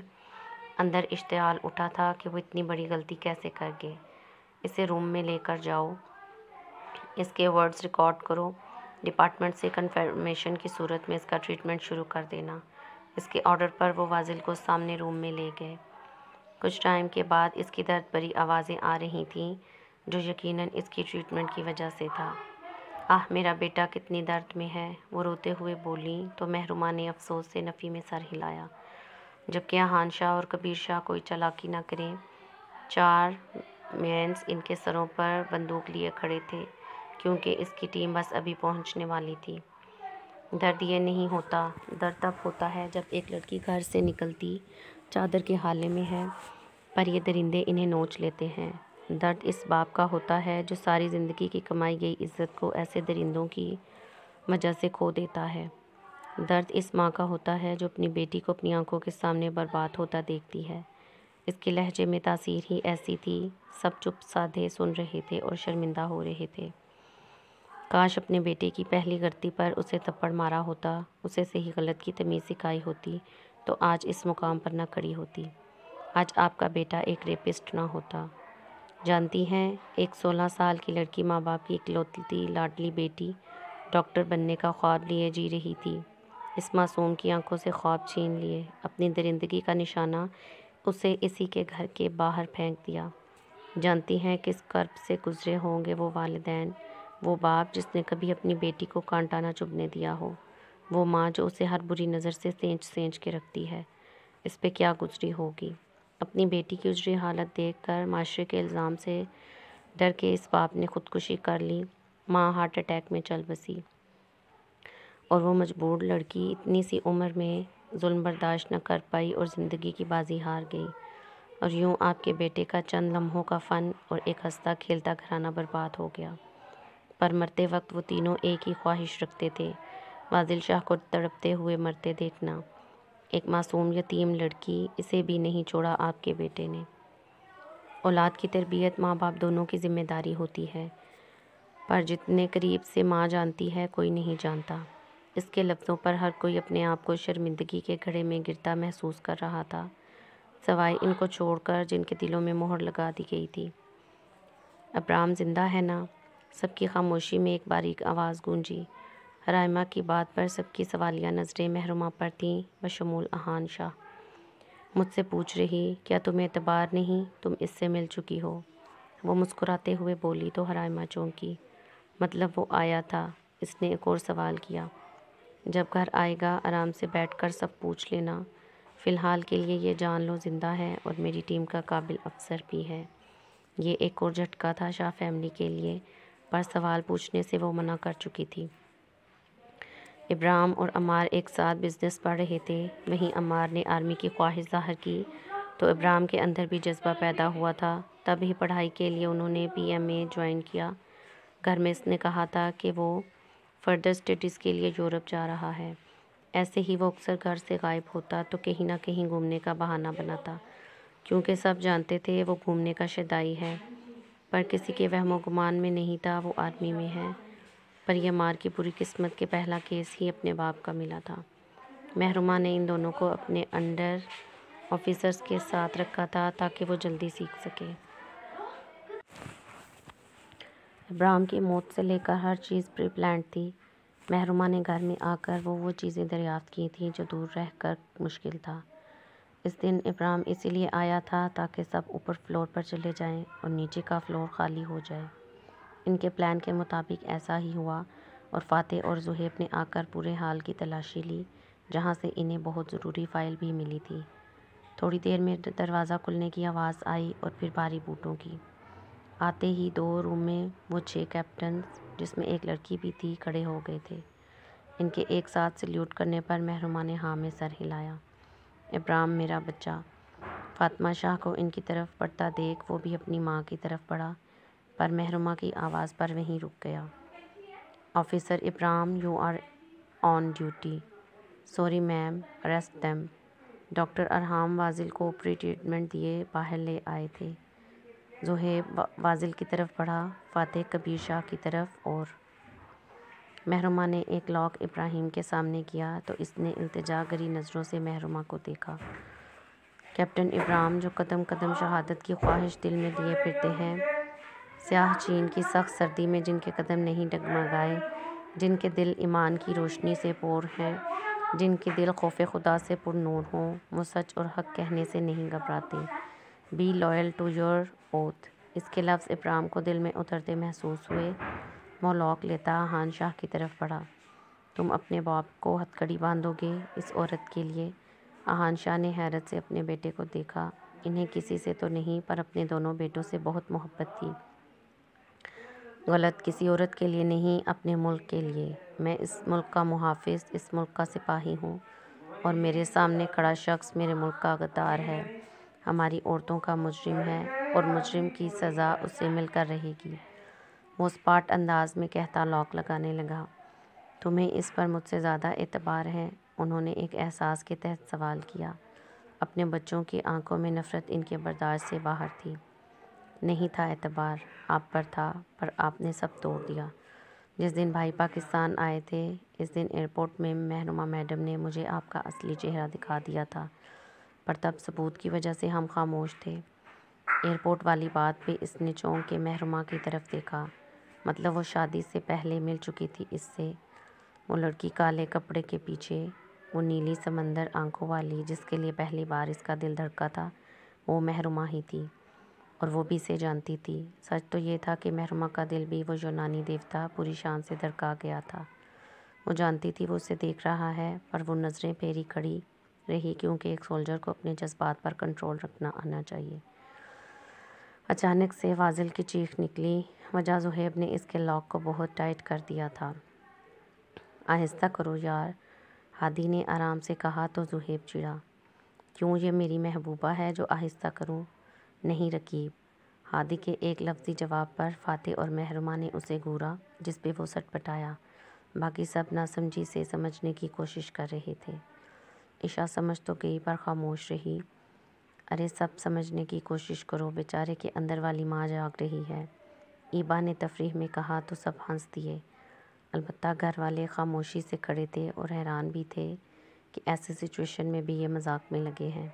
اندر اشتعال اٹھا تھا کہ وہ اتنی بڑی غلطی کیسے کر گئے۔ اسے روم میں لے کر جاؤ، اس کے ورڈز ریکارڈ کرو، ڈپارٹمنٹ سے کنفرمیشن کی صورت میں اس کا ٹریٹمنٹ شروع کر دینا۔ اس کے آرڈر پر وہ فاضل کو سامنے روم میں لے گئے۔ کچھ ٹائم کے بعد اس کی درد بھری آوازیں آ رہی تھیں، جو یقیناً اس کی ٹریٹمنٹ کی وجہ سے تھا۔ آہ میرا بیٹا کتنی درد میں ہے، وہ روتے ہوئے بولیں تو محرومہ نے افسوس سے نفی میں سر ہلایا، جبکہ احان شاہ اور کبیر شاہ کوئی چالاکی نہ کریں۔ 4 مینس ان کے سروں پر بندوق لیے کھڑے تھے، کیونکہ اس کی ٹیم بس ابھی پہنچنے والی تھی۔ درد یہ نہیں ہوتا، درد تب ہوتا ہے جب ایک لڑکی گھر سے نکلتی چادر کے حالے میں ہے، پر یہ درندے انہیں نوچ لیتے ہیں۔ درد اس باپ کا ہوتا ہے جو ساری زندگی کی کمائی گئی عزت کو ایسے درندوں کی وجہ سے کھو دیتا ہے۔ درد اس ماں کا ہوتا ہے جو اپنی بیٹی کو اپنی آنکھوں کے سامنے برباد ہوتا دیکھتی ہے۔ اس کے لہجے میں تاثیر ہی ایسی تھی، سب چپ سادھے سن رہے تھے اور شرمندہ ہو رہے تھے۔ کاش اپنے بیٹے کی پہلی غلطی پر اسے تھپڑ مارا ہوتا، اسے صحیح غلط کی تمیز سکھائی ہوتی تو آج اس مقام پر نہ کھڑی ہوتی، آج آپ کا بیٹا ایک ریپسٹ نہ ہوتا۔ جانتی ہیں، ایک 16 سال کی لڑکی ماں باپ کی اکلوتی لاڈلی بیٹی ڈاکٹر بننے کا خواب لیے جی رہی تھی۔ اس معصوم کی آنکھوں سے خواب چھین لیے، اپنی درندگی کا نشانہ اسے اسی کے گھر کے باہر پھینک دیا۔ جانتی ہیں کس کرب سے گزرے ہوں گے وہ والدین، وہ باپ جس نے کبھی اپنی بیٹی کو کانٹا نہ چبھنے دیا ہو، وہ ماں جو اسے ہر بری نظر سے سینچ سینچ کے رکھتی ہے۔ اس پہ کیا گزری ہوگی؟ اپنی بیٹی کی اجڑی حالت دیکھ کر معاشرے کے الزام سے ڈر کے اس باپ نے خودکشی کر لی، ماں ہارٹ اٹیک میں چل بسی، اور وہ مجبور لڑکی اتنی سی عمر میں ظلم برداشت نہ کر پائی اور زندگی کی بازی ہار گئی، اور یوں آپ کے بیٹے کا چند لمحوں کا فن اور ایک ہنستا کھیلتا گھرانہ برباد ہو گیا۔ پر مرتے وقت وہ تینوں ایک ہی خواہش رکھتے تھے، فاضل شاہ کو تڑپتے ہوئے مرتے دیکھنا۔ ایک معصوم یتیم لڑکی، اسے بھی نہیں چھوڑا آپ کے بیٹے نے۔ اولاد کی تربیت ماں باپ دونوں کی ذمہ داری ہوتی ہے، پر جتنے قریب سے ماں جانتی ہے کوئی نہیں جانتا۔ اس کے لفظوں پر ہر کوئی اپنے آپ کو شرمندگی کے گڑھے میں گرتا محسوس کر رہا تھا، سوائے ان کو چھوڑ کر جن کے دلوں میں مہر لگا دی گئی تھی۔ ابرام زندہ ہے نا؟ سب کی خاموشی میں ایک باریک آواز گونجی۔ رائمہ کی بات پر سب کی سوالیہ نظریں محرومہ پر تھیں، بشمول احان شاہ۔ مجھ سے پوچھ رہی، کیا تمہیں اعتبار نہیں؟ تم اس سے مل چکی ہو؟ وہ مسکراتے ہوئے بولی تو رائمہ چونکی۔ مطلب وہ آیا تھا؟ اس نے ایک اور سوال کیا۔ جب گھر آئے گا آرام سے بیٹھ کر سب پوچھ لینا۔ فی الحال کے لیے یہ جان لو زندہ ہے اور میری ٹیم کا قابل افسر بھی ہے۔ یہ ایک اور جھٹکا تھا شاہ فیملی کے لیے، پر سوال پوچھنے سے وہ منع کر چکی تھی۔ ابرام اور عمار ایک ساتھ بزنس پڑھ رہے تھے۔ وہیں عمار نے آرمی کی خواہش ظاہر کی تو ابرام کے اندر بھی جذبہ پیدا ہوا تھا۔ تب ہی پڑھائی کے لیے انہوں نے PMA جوائن کیا۔ گھر میں اس نے کہا تھا کہ وہ فردر اسٹڈیز کے لیے یورپ جا رہا ہے۔ ایسے ہی وہ اکثر گھر سے غائب ہوتا تو کہیں نہ کہیں گھومنے کا بہانہ بناتا، کیونکہ سب جانتے تھے وہ گھومنے کا شیدائی ہے، پر کسی کے وہم و گمان میں نہیں تھا وہ آرمی میں ہے۔ پر یہ عمار کی بری قسمت کہ پہلا کیس ہی اپنے باپ کا ملا تھا۔ محرومہ نے ان دونوں کو اپنے انڈر آفیسرز کے ساتھ رکھا تھا تاکہ وہ جلدی سیکھ سکے۔ ابرام کی موت سے لے کر ہر چیز پری پلانڈ تھی۔ محرومہ نے گھر میں آ کر وہ چیزیں دریافت کی تھیں جو دور رہ کر مشکل تھا۔ اس دن ابرام اسی لیے آیا تھا تاکہ سب اوپر فلور پر چلے جائیں اور نیچے کا فلور خالی ہو جائے۔ ان کے پلان کے مطابق ایسا ہی ہوا اور فاتح اور زہیب نے آ کر پورے ہال کی تلاشی لی، جہاں سے انہیں بہت ضروری فائل بھی ملی تھی۔ تھوڑی دیر میں دروازہ کھلنے کی آواز آئی اور پھر بھاری بوٹوں کی۔ آتے ہی 2 روم میں وہ 6 کیپٹنز، جس میں ایک لڑکی بھی تھی، کھڑے ہو گئے تھے۔ ان کے ایک ساتھ سلیوٹ کرنے پر محرومہ نے ہاں میں سر ہلایا۔ ابرام میرا بچہ۔ فاطمہ شاہ کو ان کی طرف بڑھتا دیکھ وہ بھی اپنی ماں کی طرف بڑھا، پر محرومہ کی آواز پر وہیں رک گیا۔ Officer Abram, you are on duty. Sorry ma'am, arrest them. Doctor Arham Wasil کو اوپری ٹریٹمنٹ دیے باہر لے آئے تھے۔ زہیب واصل کی طرف بڑھا، فاتح کبیر شاہ کی طرف، اور محرومہ نے ایک لاک ابراہیم کے سامنے کیا تو اس نے التجا گری نظروں سے محرومہ کو دیکھا۔ کیپٹن ابرام، جو قدم قدم شہادت کی خواہش دل میں لیے پھرتے ہیں، سیاہ چین کی سخت سردی میں جن کے قدم نہیں ڈگمگائے، جن کے دل ایمان کی روشنی سے پور ہیں، جن کے دل خوف خدا سے پر نور ہوں، وہ سچ اور حق کہنے سے نہیں گھبراتے۔ Be loyal to your oath. اس کے لفظ ابرام کو دل میں اترتے محسوس ہوئے۔ وہ لاک لیتا احان شاہ کی طرف بڑھا۔ تم اپنے باپ کو ہتھکڑی باندھو گے اس عورت کے لیے؟ احان شاہ نے حیرت سے اپنے بیٹے کو دیکھا۔ انہیں کسی سے تو نہیں، پر اپنے دونوں بیٹوں سے بہت محبت تھی۔ غلط، کسی عورت کے لیے نہیں، اپنے ملک کے لیے۔ میں اس ملک کا محافظ، اس ملک کا سپاہی ہوں، اور میرے سامنے کھڑا شخص میرے ملک کا غدار ہے، ہماری عورتوں کا مجرم ہے، اور مجرم کی سزا اسے مل کر رہے گی۔ وہ اسپاٹ انداز میں کہتا لاک لگانے لگا۔ تمہیں اس پر مجھ سے زیادہ اعتبار ہے؟ انہوں نے ایک احساس کے تحت سوال کیا۔ اپنے بچوں کی آنکھوں میں نفرت ان کے برداشت سے باہر تھی۔ نہیں تھا اعتبار، آپ پر تھا، پر آپ نے سب توڑ دیا۔ جس دن بھائی پاکستان آئے تھے، اس دن ایئرپورٹ میں محرومہ میڈم نے مجھے آپ کا اصلی چہرہ دکھا دیا تھا، پر تب ثبوت کی وجہ سے ہم خاموش تھے۔ ایئرپورٹ والی بات پہ اس نے چونک کے محرومہ کی طرف دیکھا۔ مطلب وہ شادی سے پہلے مل چکی تھی اس سے؟ وہ لڑکی کالے کپڑے کے پیچھے، وہ نیلی سمندر آنکھوں والی جس کے لیے پہلی بار اس کا دل دھڑکا تھا، وہ محرومہ ہی تھی، اور وہ بھی اسے جانتی تھی۔ سچ تو یہ تھا کہ محرومہ کا دل بھی وہ یونانی دیوتا پوری شان سے دھڑکا گیا تھا۔ وہ جانتی تھی وہ اسے دیکھ رہا ہے، پر وہ نظریں پھیری کھڑی رہی، کیونکہ ایک سولجر کو اپنے جذبات پر کنٹرول رکھنا آنا چاہیے۔ اچانک سے واصل کی چیخ نکلی۔ وجہ زہیب نے اس کے لاک کو بہت ٹائٹ کر دیا تھا۔ آہستہ کرو یار، ہادی نے آرام سے کہا تو زہیب چڑھا۔ کیوں، یہ میری محبوبہ ہے جو آہستہ کروں؟ نہیں رقیب۔ ہادی کے ایک لفظی جواب پر فاتح اور محرومہ نے اسے گھورا، جس پہ وہ سٹ پٹایا۔ باقی سب ناسمجھی سے سمجھنے کی کوشش کر رہے تھے۔ عشا سمجھ تو گئی پر خاموش رہی۔ ارے سب سمجھنے کی کوشش کرو، بیچارے کے اندر والی ماں جاگ رہی ہے، ایبا نے تفریح میں کہا تو سب ہنس دیے۔ البتہ گھر والے خاموشی سے کھڑے تھے اور حیران بھی تھے کہ ایسی سچویشن میں بھی یہ مذاق میں لگے ہیں۔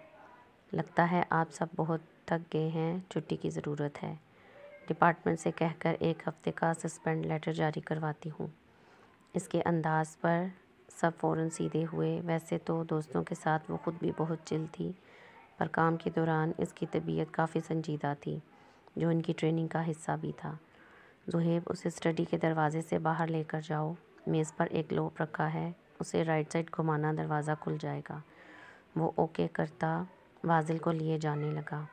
لگتا ہے آپ سب بہت تھک گئے ہیں، چھٹی کی ضرورت ہے، ڈپارٹمنٹ سے کہہ کر 1 ہفتے کا سسپینڈ لیٹر جاری کرواتی ہوں۔ اس کے انداز پر سب فوراً سیدھے ہوئے۔ ویسے تو دوستوں کے ساتھ وہ خود بھی بہت چل تھی، پر کام کے دوران اس کی طبیعت کافی سنجیدہ تھی، جو ان کی ٹریننگ کا حصہ بھی تھا۔ زہیب، اسے اسٹڈی کے دروازے سے باہر لے کر جاؤ، میز پر ایک لوپ رکھا ہے، اسے رائٹ سائڈ گھمانا، دروازہ کھل جائے گا۔ وہ اوکے کرتا واصل کو لیے جانے لگا۔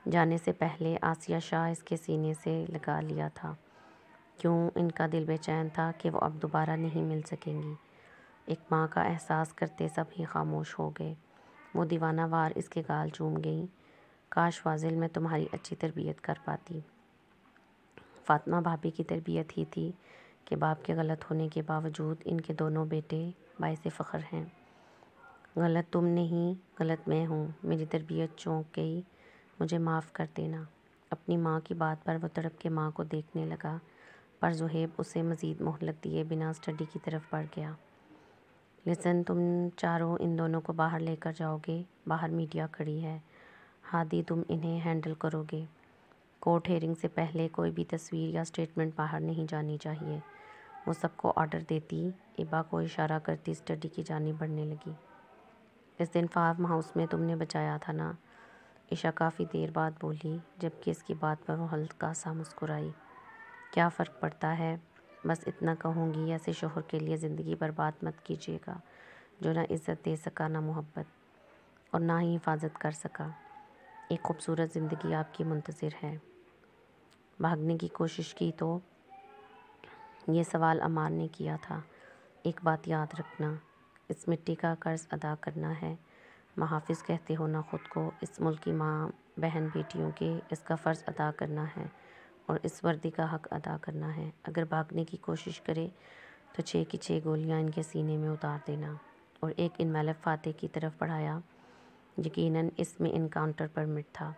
جانے سے پہلے آسیہ شاہ اس کے سینے سے لگا لیا تھا۔ کیوں ان کا دل بے چین تھا کہ وہ اب دوبارہ نہیں مل سکیں گی۔ ایک ماں کا احساس کرتے سب ہی خاموش ہو گئے۔ وہ دیوانہ وار اس کے گال چوم گئیں۔ کاش واصل میں تمہاری اچھی تربیت کر پاتی۔ فاطمہ بھابھی کی تربیت ہی تھی کہ باپ کے غلط ہونے کے باوجود ان کے دونوں بیٹے باعث فخر ہیں۔ غلط تم نہیں، غلط میں ہوں، میری تربیت چونک گئی، مجھے معاف کر دینا۔ اپنی ماں کی بات پر وہ تڑپ کے ماں کو دیکھنے لگا، پر زہیب اسے مزید مہلت دیے بنا اسٹڈی کی طرف بڑھ گیا۔ لسن، تم چاروں ان دونوں کو باہر لے کر جاؤ گے، باہر میڈیا کھڑی ہے، ہادی تم انہیں ہینڈل کرو گے۔ کورٹ ہیئرنگ سے پہلے کوئی بھی تصویر یا اسٹیٹمنٹ باہر نہیں جانی چاہیے۔ وہ سب کو آرڈر دیتی، ایبا کو اشارہ کرتی اسٹڈی کی جانب بڑھنے لگی۔ اس دن فارم ہاؤس میں تم نے بچایا تھا نا؟ عشا کافی دیر بعد بولی، جبکہ اس کی بات پر وہ ہلکا سا مسکرائی۔ کیا فرق پڑتا ہے، بس اتنا کہوں گی، ایسے شوہر کے لیے زندگی برباد مت کیجیے گا جو نہ عزت دے سکا، نہ محبت، اور نہ ہی حفاظت کر سکا۔ ایک خوبصورت زندگی آپ کی منتظر ہے۔ بھاگنے کی کوشش کی تو؟ یہ سوال عمار نے کیا تھا۔ ایک بات یاد رکھنا، اس مٹی کا قرض ادا کرنا ہے، محافظ کہتے ہو نا خود کو، اس ملک کی ماں بہن بیٹیوں کے، اس کا فرض ادا کرنا ہے اور اس وردی کا حق ادا کرنا ہے۔ اگر بھاگنے کی کوشش کرے تو 6 کی 6 گولیاں ان کے سینے میں اتار دینا۔ اور ایک انویلپ فاتح کی طرف بڑھایا۔ یقیناً اس میں انکاؤنٹر پرمٹ تھا۔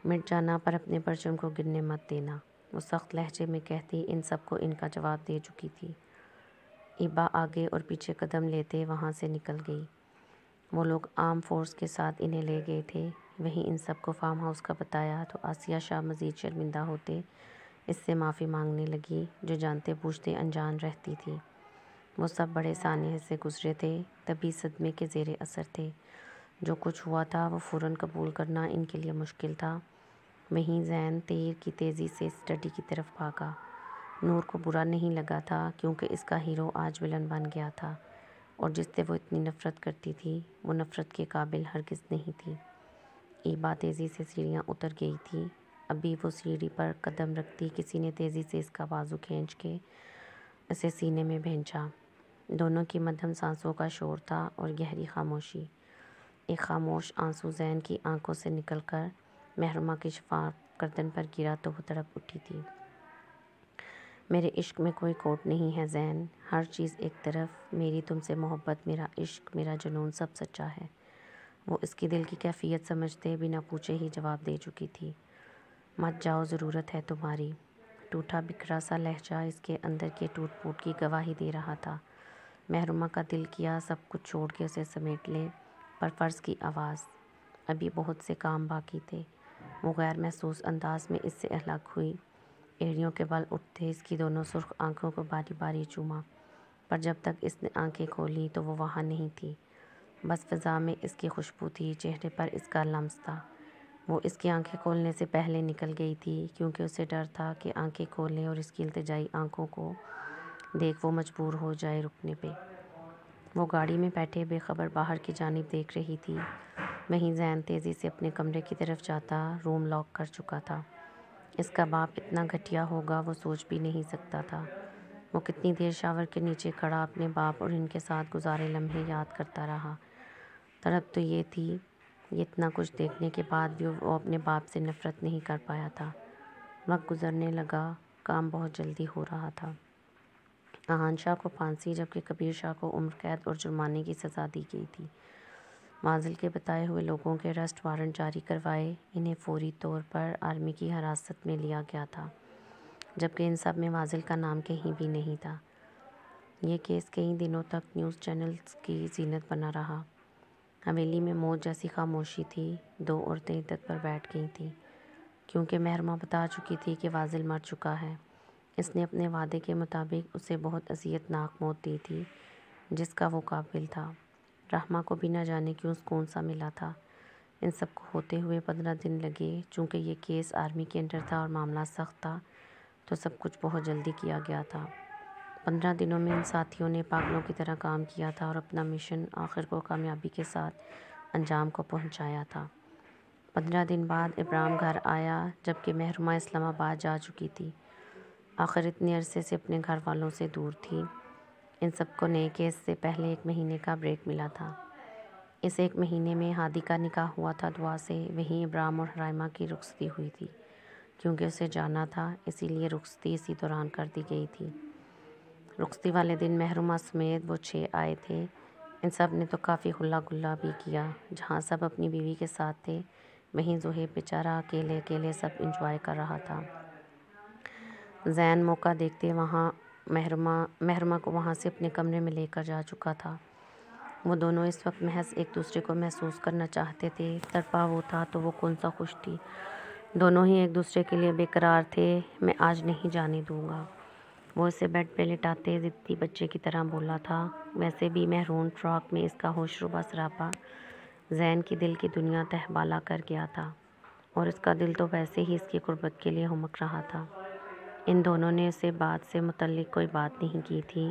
مٹ جانا، پر اپنے پرچم کو گرنے مت دینا، وہ سخت لہجے میں کہتی ان سب کو ان کا جواب دے چکی تھی۔ ایبا آگے اور پیچھے قدم لیتے وہاں سے نکل گئی۔ وہ لوگ آرم فورس کے ساتھ انہیں لے گئے تھے۔ وہیں ان سب کو فارم ہاؤس کا بتایا تو آسیہ شاہ مزید شرمندہ ہوتے اس سے معافی مانگنے لگی، جو جانتے بوجھتے انجان رہتی تھی۔ وہ سب بڑے سانحے سے گزرے تھے، طبی صدمے کے زیر اثر تھے۔ جو کچھ ہوا تھا وہ فوراً قبول کرنا ان کے لیے مشکل تھا۔ وہیں زین تیر کی تیزی سے اسٹڈی کی طرف بھاگا۔ نور کو برا نہیں لگا تھا، کیونکہ اس کا ہیرو آج ولن بن گیا تھا، اور جس سے وہ اتنی نفرت کرتی تھی وہ نفرت کے قابل ہرگز نہیں تھی۔ ایبا تیزی سے سیڑھیاں اتر گئی تھی۔ ابھی وہ سیڑھی پر قدم رکھتی، کسی نے تیزی سے اس کا بازو کھینچ کے اسے سینے میں بھینچا۔ دونوں کی مدھم سانسوں کا شور تھا اور گہری خاموشی۔ ایک خاموش آنسو زین کی آنکھوں سے نکل کر محرمہ کی شفاف گردن پر گرا تو وہ تڑپ اٹھی تھی۔ میرے عشق میں کوئی کوٹ نہیں ہے زین، ہر چیز ایک طرف، میری تم سے محبت، میرا عشق، میرا جنون، سب سچا ہے۔ وہ اس کی دل کی کیفیت سمجھتے بنا پوچھے ہی جواب دے چکی تھی۔ مت جاؤ، ضرورت ہے تمہاری۔ ٹوٹا بکھرا سا لہجہ اس کے اندر کے ٹوٹ پھوٹ کی گواہی دے رہا تھا۔ محرمہ کا دل کیا سب کچھ چھوڑ کے اسے سمیٹ لے، پر فرض کی آواز، ابھی بہت سے کام باقی تھے۔ وہ غیر محسوس انداز میں اس سے الگ ہوئی۔ ایڑیوں کے بل اٹھتے اس کی دونوں سرخ آنکھوں کو باری باری چوما، پر جب تک اس نے آنکھیں کھولی تو وہ وہاں نہیں تھی۔ بس فضا میں اس کی خوشبو تھی، چہرے پر اس کا لمس تھا۔ وہ اس کی آنکھیں کھولنے سے پہلے نکل گئی تھی، کیونکہ اسے ڈر تھا کہ آنکھیں کھولے اور اس کی التجائی آنکھوں کو دیکھ وہ مجبور ہو جائے رکنے پہ۔ وہ گاڑی میں بیٹھے بے خبر باہر کی جانب دیکھ رہی تھی۔ وہیں زین تیزی سے اپنے کمرے کی طرف جاتا روم لاک کر چکا تھا۔ اس کا باپ اتنا گھٹیا ہوگا وہ سوچ بھی نہیں سکتا تھا۔ وہ کتنی دیر شاور کے نیچے کھڑا اپنے باپ اور ان کے ساتھ گزارے لمحے یاد کرتا رہا۔ تڑپ تو یہ تھی، یہ اتنا کچھ دیکھنے کے بعد بھی وہ اپنے باپ سے نفرت نہیں کر پایا تھا۔ وقت گزرنے لگا، کام بہت جلدی ہو رہا تھا۔ احان شاہ کو پھانسی، جبکہ کبیر شاہ کو عمر قید اور جرمانے کی سزا دی گئی تھی۔ مازل کے بتائے ہوئے لوگوں کے ارسٹ وارنٹ جاری کروائے انہیں فوری طور پر آرمی کی حراست میں لیا گیا تھا، جبکہ ان سب میں مازل کا نام کہیں بھی نہیں تھا۔ یہ کیس کئی دنوں تک نیوز چینلز کی زینت بنا رہا۔ حویلی میں موت جیسی خاموشی تھی۔ 2 عورتیں عدت پر بیٹھ گئی تھیں، کیونکہ محرمہ بتا چکی تھی کہ واصل مر چکا ہے۔ اس نے اپنے وعدے کے مطابق اسے بہت اذیت ناک موت دی تھی جس کا وہ قابل تھا۔ رحمہ کو بھی نہ جانے کیوں سکون سا ملا تھا۔ ان سب کو ہوتے ہوئے 15 دن لگے۔ چونکہ یہ کیس آرمی کے انڈر تھا اور معاملہ سخت تھا تو سب کچھ بہت جلدی کیا گیا تھا۔ 15 دنوں میں ان ساتھیوں نے پاگلوں کی طرح کام کیا تھا اور اپنا مشن آخر کو کامیابی کے ساتھ انجام کو پہنچایا تھا۔ 15 دن بعد ابرام گھر آیا جبکہ محرمہ اسلام آباد جا چکی تھی۔ آخر اتنے عرصے سے اپنے گھر والوں سے دور تھی۔ ان سب کو نئے کیس سے پہلے 1 مہینے کا بریک ملا تھا۔ اس 1 مہینے میں ہادی کا نکاح ہوا تھا دعا سے۔ وہیں ابرام اور حرائمہ کی رخصتی ہوئی تھی۔ کیونکہ اسے جانا تھا اسی لیے رخصتی اسی دوران کر دی گئی تھی۔ رخصتی والے دن محرمہ سمیت وہ 6 آئے تھے۔ ان سب نے تو کافی ہلا گلا بھی کیا۔ جہاں سب اپنی بیوی کے ساتھ تھے وہیں زہیب بیچارہ اکیلے اکیلے سب انجوائے کر رہا تھا۔ زین موقع دیکھتے وہاں محرمہ کو وہاں سے اپنے کمرے میں لے کر جا چکا تھا۔ وہ دونوں اس وقت محض ایک دوسرے کو محسوس کرنا چاہتے تھے۔ تڑپا وہ تھا تو وہ کون سا خوش تھی۔ دونوں ہی ایک دوسرے کے لیے بے قرار تھے۔ میں آج نہیں جانے دوں گا، وہ اسے بیڈ پہ لٹاتے ضدی بچے کی طرح بولا تھا۔ ویسے بھی میرون فراک میں اس کا ہوش ربا سراپا زین کی دل کی دنیا تہ بالا کر گیا تھا، اور اس کا دل تو ویسے ہی اس کی قربت کے لیے ہمک رہا تھا۔ ان دونوں نے اسے بات سے متعلق کوئی بات نہیں کی تھی،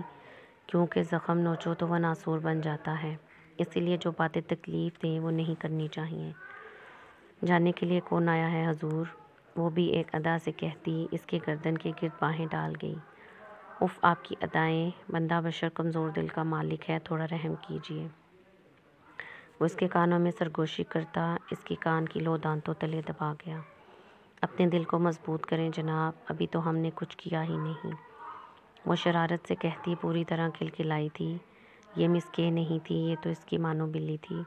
کیونکہ زخم نوچو تو وہ ناسور بن جاتا ہے، اسی لیے جو باتیں تکلیف دیں وہ نہیں کرنی چاہیے۔ جانے کے لیے کون آیا ہے حضور؟ وہ بھی ایک ادا سے کہتی اس کے گردن کے گرد باہیں ڈال گئی۔ اف آپ کی ادائیں، بندہ بشر کمزور دل کا مالک ہے، تھوڑا رحم کیجیے۔ وہ اس کے کانوں میں سرگوشی کرتا اس کی کان کی لو دانتوں تلے دبا گیا۔ اپنے دل کو مضبوط کریں جناب، ابھی تو ہم نے کچھ کیا ہی نہیں، وہ شرارت سے کہتی پوری طرح کھلکھلائی تھی۔ یہ مسکین نہیں تھی، یہ تو اس کی مانو بلی تھی۔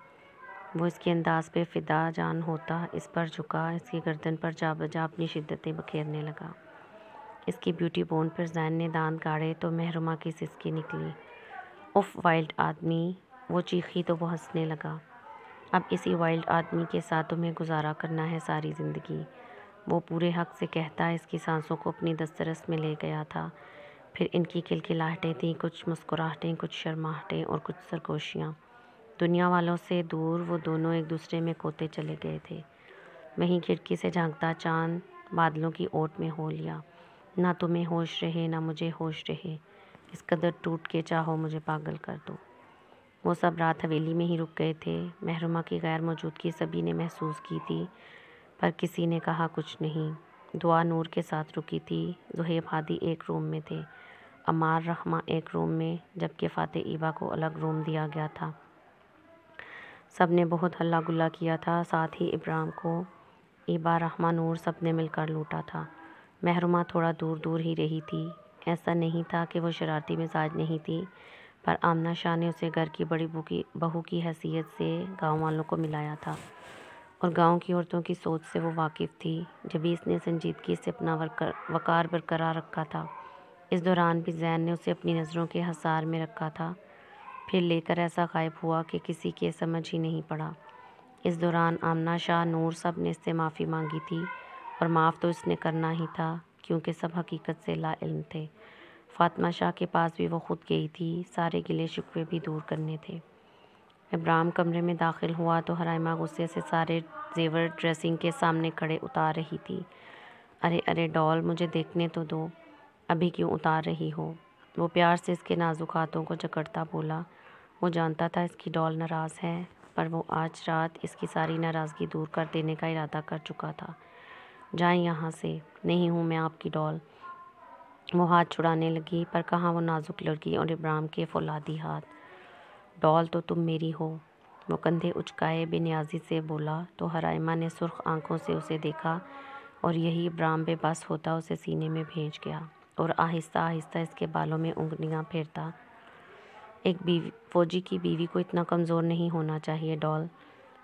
وہ اس کے انداز پہ فدا جان ہوتا، اس پر جھکا، اس کی گردن پر جا بجا اپنی شدتیں بکھیرنے لگا۔ اس کی بیوٹی بون پر زین نے دانت گاڑے تو محرمہ کی سسکی نکلی۔ اف وائلڈ آدمی، وہ چیخی تو وہ ہنسنے لگا۔ اب اسی وائلڈ آدمی کے ساتھ تمہیں گزارا کرنا ہے ساری زندگی، وہ پورے حق سے کہتا اس کی سانسوں کو اپنی دسترس میں لے گیا تھا۔ پھر ان کی کھلکھلاہٹیں تھیں، کچھ مسکراہٹیں، کچھ شرماہٹیں اور کچھ سرگوشیاں۔ دنیا والوں سے دور وہ دونوں ایک دوسرے میں کھوتے چلے گئے تھے۔ وہیں کھڑکی سے جھانکتا چاند بادلوں کی اوٹ میں ہو لیا۔ نہ تمہیں ہوش رہے نہ مجھے ہوش رہے، اس قدر ٹوٹ کے چاہو مجھے پاگل کر دو۔ وہ سب رات حویلی میں ہی رک گئے تھے۔ محرمہ کی غیر موجودگی سبھی نے محسوس کی تھی، پر کسی نے کہا کچھ نہیں۔ دعا نور کے ساتھ رکی تھی۔ زہیب ہادی ایک روم میں تھے، عمار رحمہ ایک روم میں، جبکہ فاتح ایبا کو الگ روم دیا گیا تھا۔ سب نے بہت ہلا گلا کیا تھا، ساتھ ہی ابرام کو ایبا رحمہ نور سب نے مل کر لوٹا تھا۔ محرمہ تھوڑا دور دور ہی رہی تھی۔ ایسا نہیں تھا کہ وہ شرارتی مزاج نہیں تھی، پر آمنہ شاہ نے اسے گھر کی بڑی بہو کی حیثیت سے گاؤں والوں کو ملایا تھا، اور گاؤں کی عورتوں کی سوچ سے وہ واقف تھی، جبھی اس نے سنجیدگی سے اپنا وقار برقرار رکھا تھا۔ اس دوران بھی زین نے اسے اپنی نظروں کے حصار میں رکھا تھا، پھر لے کر ایسا غائب ہوا کہ کسی کے سمجھ ہی نہیں پڑا۔ اس دوران آمنہ شاہ نور سب نے اس سے معافی مانگی تھی، اور معاف تو اس نے کرنا ہی تھا، کیونکہ سب حقیقت سے لا علم تھے۔ فاطمہ شاہ کے پاس بھی وہ خود گئی تھی، سارے گلے شکوے بھی دور کرنے تھے۔ ابرام کمرے میں داخل ہوا تو حرائمہ غصے سے سارے زیور ڈریسنگ کے سامنے کھڑے اتار رہی تھی۔ ارے ارے ڈال، مجھے دیکھنے تو دو، ابھی کیوں اتار رہی ہو؟ وہ پیار سے اس کے نازک ہاتھوں کو جکڑتا بولا۔ وہ جانتا تھا اس کی ڈال ناراض ہے، پر وہ آج رات اس کی ساری ناراضگی دور کر دینے کا ارادہ کر چکا تھا۔ جائیں یہاں سے، نہیں ہوں میں آپ کی ڈال۔ وہ ہاتھ چھڑانے لگی، پر کہاں وہ نازک لڑکی اور ابرام کے فولادی ہاتھ۔ ڈال تو تم میری ہو، وہ کندھے اچکائے بے نیازی سے بولا تو حرائمہ نے سرخ آنکھوں سے اسے دیکھا، اور یہی ابرام بے بس ہوتا اسے سینے میں بھیج گیا، اور آہستہ آہستہ اس کے بالوں میں انگلیاں پھیرتا فوجی کی بیوی کو اتنا کمزور نہیں ہونا چاہیے ڈال۔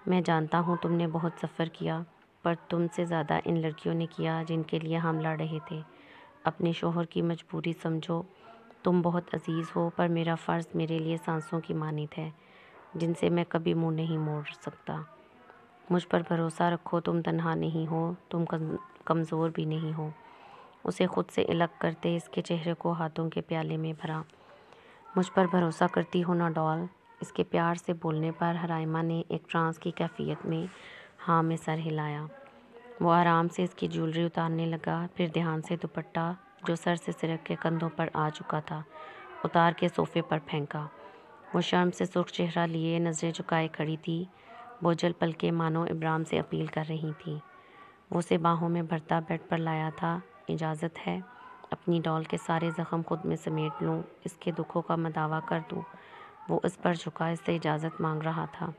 میں جانتا ہوں تم نے بہت سفر کیا، پر تم سے زیادہ ان لڑکیوں نے کیا جن کے لیے ہم لڑ رہے تھے۔ اپنے شوہر کی مجبوری سمجھو۔ تم بہت عزیز ہو، پر میرا فرض میرے لیے سانسوں کی مانند ہے جن سے میں کبھی منہ نہیں موڑ سکتا۔ مجھ پر بھروسہ رکھو، تم تنہا نہیں ہو، تم کمزور بھی نہیں ہو۔ اسے خود سے الگ کرتے اس کے چہرے کو ہاتھوں کے پیالے میں بھرا۔ مجھ پر بھروسہ کرتی ہو نا ڈال؟ اس کے پیار سے بولنے پر حرائمہ نے ایک ٹرانس کی کیفیت میں ہاں میں سر ہلایا۔ وہ آرام سے اس کی جیولری اتارنے لگا، پھر دھیان سے دوپٹہ جو سر سے سرک کے کندھوں پر آ چکا تھا اتار کے صوفے پر پھینکا۔ وہ شرم سے سرخ چہرہ لیے نظریں جھکائے کھڑی تھی، بوجھل پلکیں مانو ابرام سے اپیل کر رہی تھیں۔ وہ اسے باہوں میں بھرتا بیڈ پر لایا تھا۔ اجازت ہے اپنی ڈال کے سارے زخم خود میں سمیٹ لوں، اس کے دکھوں کا مداوا کر دوں۔ وہ اس پر جھکا اس سے اجازت مانگ رہا تھا،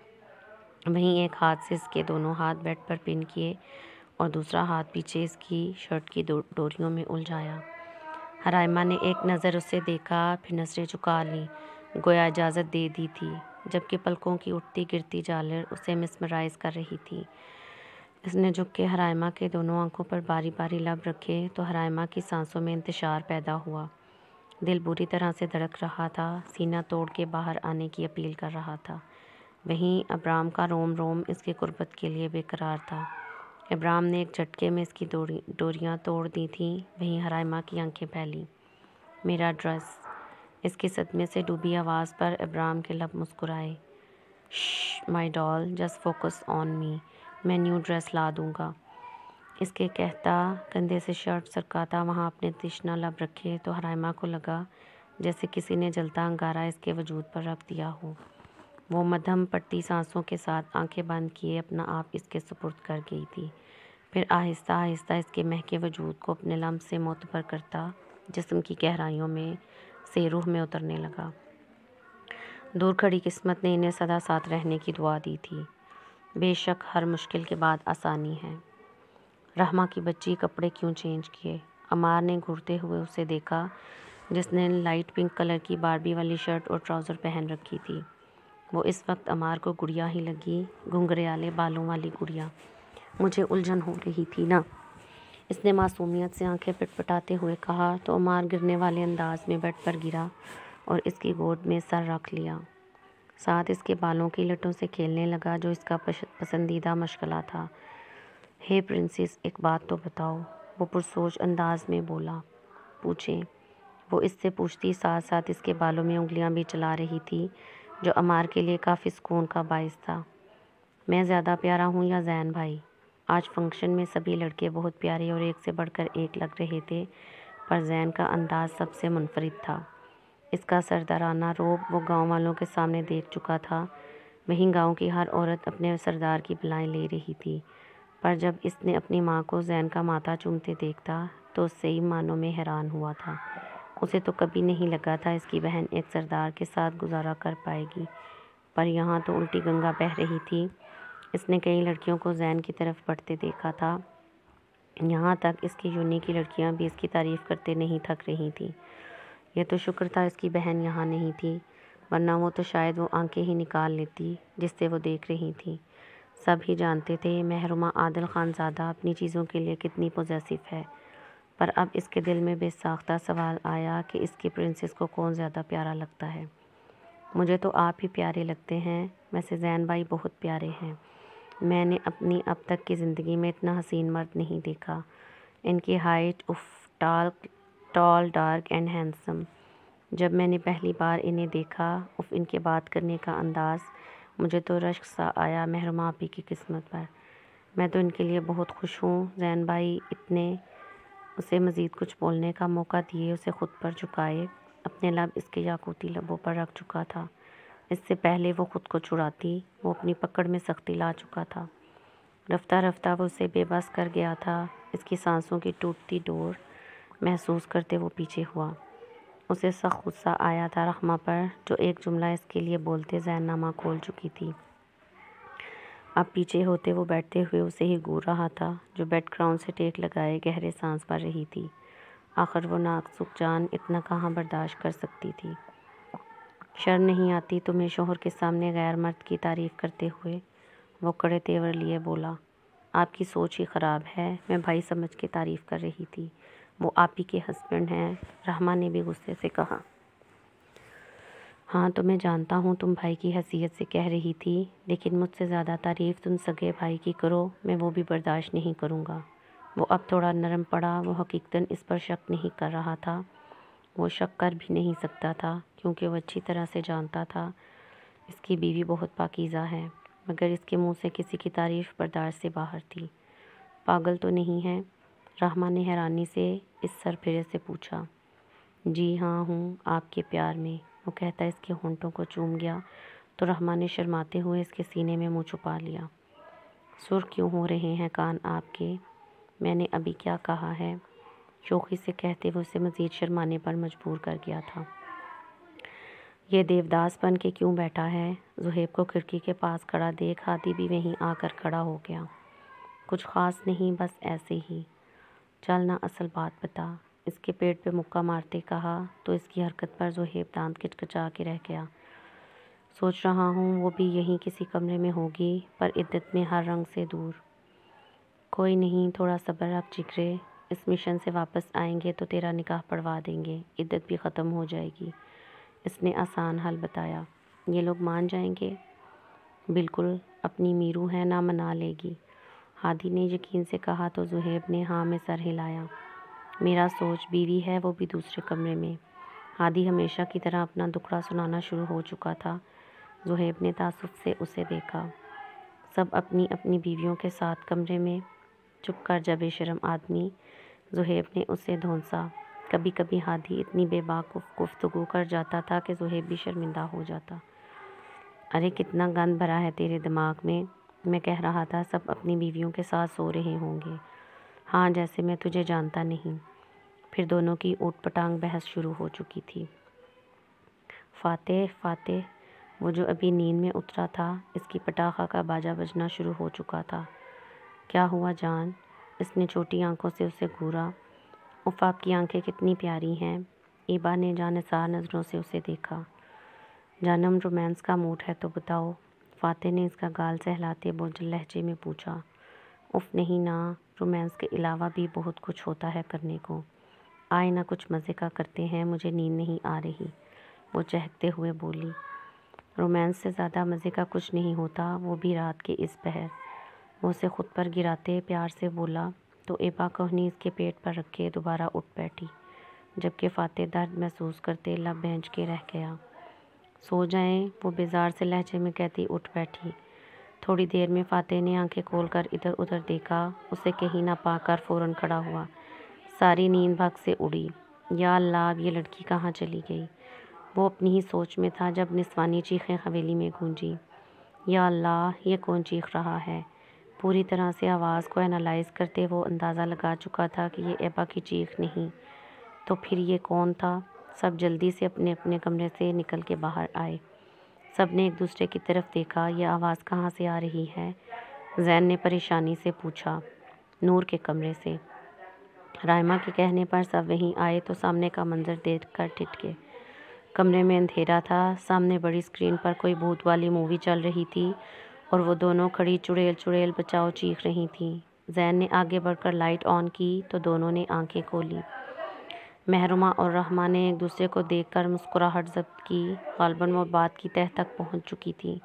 وہیں ایک ہاتھ سے اس کے دونوں ہاتھ بیڈ پر پن کیے اور دوسرا ہاتھ پیچھے اس کی شرٹ کی ڈوریوں میں الجھایا۔ حرائمہ نے ایک نظر اسے دیکھا، پھر نظریں جھکا لیں، گویا اجازت دے دی تھی، جبکہ پلکوں کی اٹھتی گرتی جالر اسے مسمرائز کر رہی تھی۔ اس نے جھک کے حرائمہ کے دونوں آنکھوں پر باری باری لب رکھے تو حرائمہ کی سانسوں میں انتشار پیدا ہوا۔ دل بری طرح سے دھڑک رہا تھا، سینہ توڑ کے باہر آنے کی اپیل کر رہا تھا۔ وہیں ابرام کا روم روم اس کی قربت کے لیے بے قرار تھا۔ ابرام نے ایک جھٹکے میں اس کی ڈوریاں توڑ دی تھیں۔ وہیں حرائمہ کی آنکھیں پھیلیں۔ میرا ڈریس، اس کی صدمے سے ڈوبی آواز پر ابرام کے لب مسکرائے۔ شش مائی ڈال، جسٹ فوکس آن می، میں نیو ڈریس لا دوں گا۔ اس کے کہتا کندھے سے شرٹ سرکاتا وہاں اپنے تشنہ لب رکھے تو حرائمہ کو لگا جیسے کسی نے جلتا انگارہ اس کے وجود پر رکھ دیا ہو۔ وہ مدھم پٹی سانسوں کے ساتھ آنکھیں بند کیے اپنا آپ اس کے سپرد کر گئی تھی، پھر آہستہ آہستہ اس کے مہکے وجود کو اپنے لمس سے معتبر کرتا جسم کی گہرائیوں میں سے روح میں اترنے لگا۔ دور کھڑی قسمت نے انہیں سدا ساتھ رہنے کی دعا دی تھی۔ بے شک ہر مشکل کے بعد آسانی ہے۔ رحمہ کی بچی کپڑے کیوں چینج کیے؟ عمار نے گھورتے ہوئے اسے دیکھا جس نے لائٹ پنک کلر کی باربی والی شرٹ اور ٹراؤزر پہن رکھی تھی۔ وہ اس وقت عمار کو گڑیا ہی لگی، گھنگریالے بالوں والی گڑیا۔ مجھے الجھن ہو رہی تھی نا، اس نے معصومیت سے آنکھیں پٹپٹاتے ہوئے کہا تو عمار گرنے والے انداز میں بیڈ پر گرا اور اس کی گود میں سر رکھ لیا، ساتھ اس کے بالوں کی لٹوں سے کھیلنے لگا جو اس کا پسندیدہ مشغلہ تھا۔ ہے پرنسس، ایک بات تو بتاؤ، وہ پرسوچ انداز میں بولا۔ پوچھیں، وہ اس سے پوچھتی ساتھ ساتھ اس کے بالوں میں انگلیاں بھی چلا رہی تھی جو عمار کے لیے کافی سکون کا باعث تھا۔ میں زیادہ پیارا ہوں یا زین بھائی؟ آج فنکشن میں سبھی لڑکے بہت پیارے اور ایک سے بڑھ کر ایک لگ رہے تھے، پر زین کا انداز سب سے منفرد تھا۔ اس کا سردارانہ روب وہ گاؤں والوں کے سامنے دیکھ چکا تھا، وہیں گاؤں کی ہر عورت اپنے سردار کی بلائیں لے رہی تھی، پر جب اس نے اپنی ماں کو زین کا ماتھا چومتے دیکھا تو اس صحیح معنوں میں حیران ہوا تھا۔ اسے تو کبھی نہیں لگا تھا اس کی بہن ایک سردار کے ساتھ گزارا کر پائے گی، پر یہاں تو الٹی گنگا بہہ رہی تھی۔ اس نے کئی لڑکیوں کو زین کی طرف بڑھتے دیکھا تھا، یہاں تک اس کی یونی کی لڑکیاں بھی اس کی تعریف کرتے نہیں تھک رہی تھیں۔ یہ تو شکر تھا اس کی بہن یہاں نہیں تھی، ورنہ وہ تو شاید وہ آنکھیں ہی نکال لیتی جس سے وہ دیکھ رہی تھی۔ سب ہی جانتے تھے محرومہ عادل خان زادہ اپنی چیزوں کے لیے کتنی پوزیسو ہے، پر اب اس کے دل میں بے ساختہ سوال آیا کہ اس کی پرنسس کو کون زیادہ پیارا لگتا ہے۔ مجھے تو آپ ہی پیارے لگتے ہیں، ویسے زین بھائی بہت پیارے ہیں۔ میں نے اپنی اب تک کی زندگی میں اتنا حسین مرد نہیں دیکھا۔ ان کی height, talc dark and handsome. جب میں نے پہلی بار انہیں دیکھا، ان کے بات کرنے کا انداز، مجھے تو رشک سا آیا محرومہ آپی کی قسمت پر۔ میں تو ان کے لیے بہت خوش ہوں۔ زین بھائی اتنے اسے مزید کچھ بولنے کا موقع دیے اسے خود پر جھکائے، اپنے لب اس کے یاقوتی لبوں پر رکھ چکا تھا۔ اس سے پہلے وہ خود کو چھڑاتی، وہ اپنی پکڑ میں سختی لا چکا تھا۔ رفتہ رفتہ وہ اسے بے بس کر گیا تھا۔ اس کی سانسوں کی ٹوٹتی ڈور محسوس کرتے وہ پیچھے ہوا۔ اسے سخت غصہ آیا تھا رحمہ پر، جو ایک جملہ اس کے لیے بولتے ذہن نامہ کھول چکی تھی۔ اب پیچھے ہوتے وہ بیٹھتے ہوئے اسے ہی گھور رہا تھا، جو بیڈ گراؤنڈ سے ٹیک لگائے گہرے سانس بھر رہی تھی۔ آخر وہ نازک جان اتنا کہاں برداشت کر سکتی تھی۔ شرم نہیں آتی تمہیں؟ شوہر کے سامنے غیر مرد کی تعریف کرتے ہوئے وہ کڑے تیور لیے بولا۔ آپ کی سوچ ہی خراب ہے، میں بھائی سمجھ کے تعریف کر رہی تھی، وہ آپ ہی کے ہسبینڈ ہیں، رحمہ نے بھی غصے سے کہا۔ ہاں تو میں جانتا ہوں تم بھائی کی حیثیت سے کہہ رہی تھی، لیکن مجھ سے زیادہ تعریف تم سگے بھائی کی کرو، میں وہ بھی برداشت نہیں کروں گا۔ وہ اب تھوڑا نرم پڑا، وہ حقیقتاً اس پر شک نہیں کر رہا تھا، وہ شک کر بھی نہیں سکتا تھا کیونکہ وہ اچھی طرح سے جانتا تھا اس کی بیوی بہت پاکیزہ ہے، مگر اس کے منہ سے کسی کی تعریف برداشت سے باہر تھی۔ پاگل تو نہیں ہے؟ رحمہ نے حیرانی سے اس سر پھیرے سے پوچھا۔ جی ہاں ہوں آپ کے پیار میں، وہ کہتا اس کے ہونٹوں کو چوم گیا تو رحمہ نے شرماتے ہوئے اس کے سینے میں منہ چھپا لیا۔ سرخ کیوں ہو رہے ہیں کان آپ کے؟ میں نے ابھی کیا کہا ہے؟ شوخی سے کہتے ہوئے اسے مزید شرمانے پر مجبور کر گیا تھا۔ یہ دیوداس بن کے کیوں بیٹھا ہے؟ زہیب کو کھڑکی کے پاس کھڑا دیکھ ہادی بھی وہیں آ کر کھڑا ہو گیا۔ کچھ خاص نہیں، بس ایسے ہی۔ چل نا اصل بات بتا، اس کے پیٹ پہ مکہ مارتے کہا تو اس کی حرکت پر زہیب دانت کچکچا کے رہ گیا۔ سوچ رہا ہوں وہ بھی یہیں کسی کمرے میں ہوگی، پر عدت میں ہر رنگ سے دور۔ کوئی نہیں، تھوڑا صبر رکھ جگرے، اس مشن سے واپس آئیں گے تو تیرا نکاح پڑھوا دیں گے، عدت بھی ختم ہو جائے گی۔ اس نے آسان حل بتایا۔ یہ لوگ مان جائیں گے؟ بالکل، اپنی میرو ہے نہ، منا لے گی، ہادی نے یقین سے کہا تو زہیب نے ہاں میں سر ہلایا۔ میرا سوچ، بیوی ہے وہ بھی دوسرے کمرے میں۔ ہادی ہمیشہ کی طرح اپنا دکھڑا سنانا شروع ہو چکا تھا۔ زہیب نے تعصب سے اسے دیکھا۔ سب اپنی اپنی بیویوں کے ساتھ کمرے میں؟ چپ کر جا بے شرم آدمی، زہیب نے اسے دھونسا۔ کبھی کبھی ہادی اتنی بے باک گفتگو کر جاتا تھا کہ زہیب بھی شرمندہ ہو جاتا۔ ارے کتنا گند بھرا ہے تیرے دماغ میں کہہ رہا تھا سب اپنی بیویوں کے ساتھ سو رہے ہوں گے، ہاں جیسے میں تجھے جانتا نہیں۔ پھر دونوں کی اوٹ پٹانگ بحث شروع ہو چکی تھی۔ فاتح، وہ جو ابھی نیند میں اترا تھا، اس کی پٹاخہ کا باجا بجنا شروع ہو چکا تھا۔ کیا ہوا جان؟ اس نے چھوٹی آنکھوں سے اسے گھورا۔ اف آپ کی آنکھیں کتنی پیاری ہیں، ایبا نے جانثار نظروں سے اسے دیکھا۔ جانم رومانس کا موڈ ہے تو بتاؤ، فاتح نے اس کا گال سہلاتے بوجھل لہجے میں پوچھا۔ اف نہیں نا، رومانس کے علاوہ بھی بہت کچھ ہوتا ہے کرنے کو، آئے نہ کچھ مزے کا کرتے ہیں، مجھے نیند نہیں آ رہی، وہ چہکتے ہوئے بولی۔ رومانس سے زیادہ مزے کا کچھ نہیں ہوتا، وہ بھی رات کے اس پہر، وہ اسے خود پر گراتے پیار سے بولا تو ایبا کوہنی اس کے پیٹ پر رکھے دوبارہ اٹھ بیٹھی، جبکہ فاتح درد محسوس کرتے لب بھینچ کے رہ گیا۔ سو جائیں، وہ بیزار سے لہجے میں کہتی اٹھ بیٹھی۔ تھوڑی دیر میں فاتح نے آنکھیں کھول کر ادھر ادھر دیکھا، اسے کہیں نہ پا کر فوراً کھڑا ہوا۔ ساری نیند بھگ سے اڑی۔ یا اللہ، اب یہ لڑکی کہاں چلی گئی؟ وہ اپنی ہی سوچ میں تھا جب نسوانی چیخیں حویلی میں گونجی۔ یا اللہ، یہ کون چیخ رہا ہے؟ پوری طرح سے آواز کو اینالائز کرتے وہ اندازہ لگا چکا تھا کہ یہ ایبا کی چیخ نہیں تو پھر یہ کون تھا؟ سب جلدی سے اپنے اپنے کمرے سے نکل کے باہر آئے۔ سب نے ایک دوسرے کی طرف دیکھا۔ یہ آواز کہاں سے آ رہی ہے؟ زین نے پریشانی سے پوچھا۔ نور کے کمرے سے۔ رائمہ کے کہنے پر سب وہیں آئے تو سامنے کا منظر دیکھ کر ٹھٹکے۔ کمرے میں اندھیرا تھا، سامنے بڑی اسکرین پر کوئی بھوت والی مووی چل رہی تھی اور وہ دونوں کھڑی چڑیل چڑیل بچاؤ چیخ رہی تھیں۔ زین نے آگے بڑھ کر لائٹ آن کی تو دونوں نے آنکھیں کھولی۔ محرمہ اور رحمہ نے ایک دوسرے کو دیکھ کر مسکراہٹ ضبط کی، غالباً وہ بات کی تہہ تک پہنچ چکی تھی۔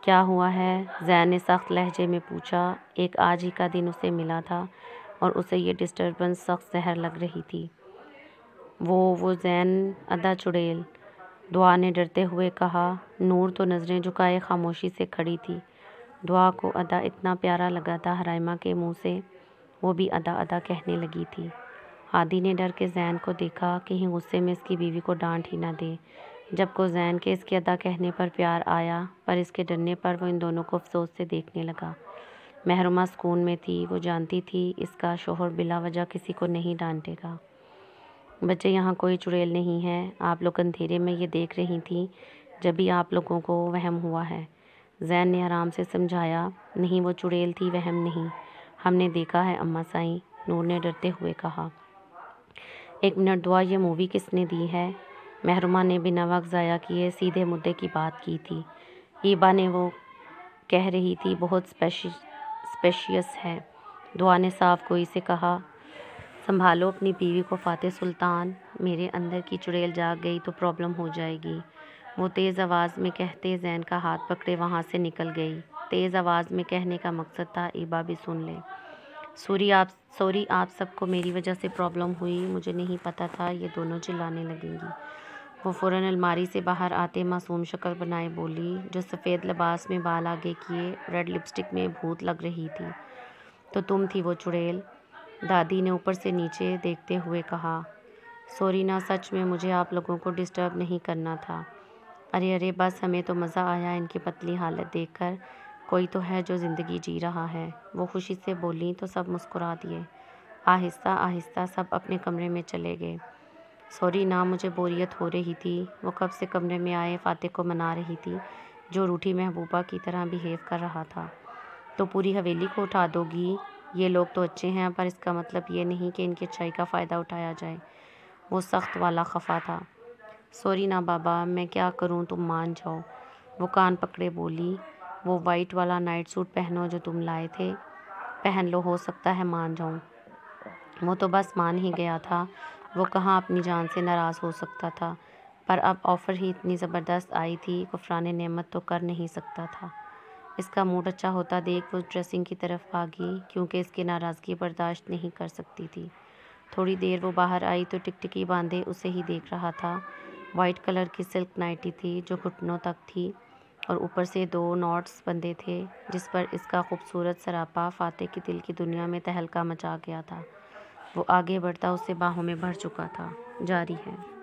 کیا ہوا ہے؟ زین نے سخت لہجے میں پوچھا۔ ایک آج ہی کا دن اسے ملا تھا اور اسے یہ ڈسٹربنس سخت زہر لگ رہی تھی۔ وہ زین ادا چڑیل، دعا نے ڈرتے ہوئے کہا۔ نور تو نظریں جھکائے خاموشی سے کھڑی تھی۔ دعا کو ادا اتنا پیارا لگا تھا رائمہ کے منہ سے، وہ بھی ادا ادا کہنے لگی تھی۔ ہادی نے ڈر کے زین کو دیکھا، کہیں غصے میں اس کی بیوی کو ڈانٹ ہی نہ دے، جب کو زین کے اس کے ادا کہنے پر پیار آیا، پر اس کے ڈرنے پر وہ ان دونوں کو افسوس سے دیکھنے لگا۔ محرمہ سکون میں تھی، وہ جانتی تھی اس کا شوہر بلا وجہ کسی کو نہیں ڈانٹے گا۔ بچے یہاں کوئی چڑیل نہیں ہے، آپ لوگ اندھیرے میں یہ دیکھ رہی تھیں جبھی آپ لوگوں کو وہم ہوا ہے، زین نے آرام سے سمجھایا۔ نہیں وہ چڑیل تھی، وہم نہیں، ہم نے دیکھا ہے اماں سائیں، نور نے ڈرتے ہوئے کہا۔ ایک منٹ دعا، یہ مووی کس نے دی ہے؟ محرومہ نے بنا وقت ضائع کیے سیدھے مدعے کی بات کی تھی۔ ایبا نے وہ کہہ رہی تھی بہت اسپیشیس ہے۔ دعا نے صاف گوئی سے کہا، سنبھالو اپنی بیوی کو فاتح سلطان، میرے اندر کی چڑیل جاگ گئی تو پرابلم ہو جائے گی۔ وہ تیز آواز میں کہتے زین کا ہاتھ پکڑے وہاں سے نکل گئی۔ تیز آواز میں کہنے کا مقصد تھا ایبا بھی سن لے۔ سوری آپ سب کو میری وجہ سے پرابلم ہوئی، مجھے نہیں پتا تھا یہ دونوں چلانے لگیں گی۔ وہ فوراً الماری سے باہر آتے معصوم شکل بنائے بولی، جو سفید لباس میں بال آگے کیے ریڈ لپسٹک میں بھوت لگ رہی تھی، تو تم تھی وہ چڑیل؟ دادی نے اوپر سے نیچے دیکھتے ہوئے کہا، سوری نا، سچ میں مجھے آپ لوگوں کو ڈسٹرب نہیں کرنا تھا۔ ارے بس ہمیں تو مزہ آیا ان کی پتلی حالت دیکھ کر، کوئی تو ہے جو زندگی جی رہا ہے۔ وہ خوشی سے بولیں تو سب مسکرا دیے۔ آہستہ آہستہ سب اپنے کمرے میں چلے گئے۔ سوری نا، مجھے بوریت ہو رہی تھی۔ وہ کب سے کمرے میں آئے فاتح کو منا رہی تھی، جو روٹھی محبوبہ کی طرح بیہیو کر رہا تھا۔ تو پوری حویلی کو اٹھا دو گی؟ یہ لوگ تو اچھے ہیں، پر اس کا مطلب یہ نہیں کہ ان کی اچھائی کا فائدہ اٹھایا جائے۔ وہ سخت والا خفا تھا۔ سوری نا بابا، میں کیا کروں، تم مان جاؤ۔ وہ کان پکڑے بولی، وہ وائٹ والا نائٹ سوٹ پہنو جو تم لائے تھے، پہن لو، ہو سکتا ہے مان جاؤں۔ وہ تو بس مان ہی گیا تھا، وہ کہاں اپنی جان سے ناراض ہو سکتا تھا، پر اب آفر ہی اتنی زبردست آئی تھی، کفران نعمت تو کر نہیں سکتا تھا۔ اس کا موڈ اچھا ہوتا دیکھ وہ ڈریسنگ کی طرف بھاگی، کیونکہ اس کی ناراضگی برداشت نہیں کر سکتی تھی۔ تھوڑی دیر وہ باہر آئی تو ٹکٹکی باندھے اسے ہی دیکھ رہا تھا۔ وائٹ کلر کی سلک نائٹی تھی جو گھٹنوں تک تھی، اور اوپر سے 2 نوٹس بندھے تھے، جس پر اس کا خوبصورت سراپا فاتح کی دل کی دنیا میں تہلکہ مچا گیا تھا۔ وہ آگے بڑھتا اسے باہوں میں بھر چکا تھا۔ جاری ہے۔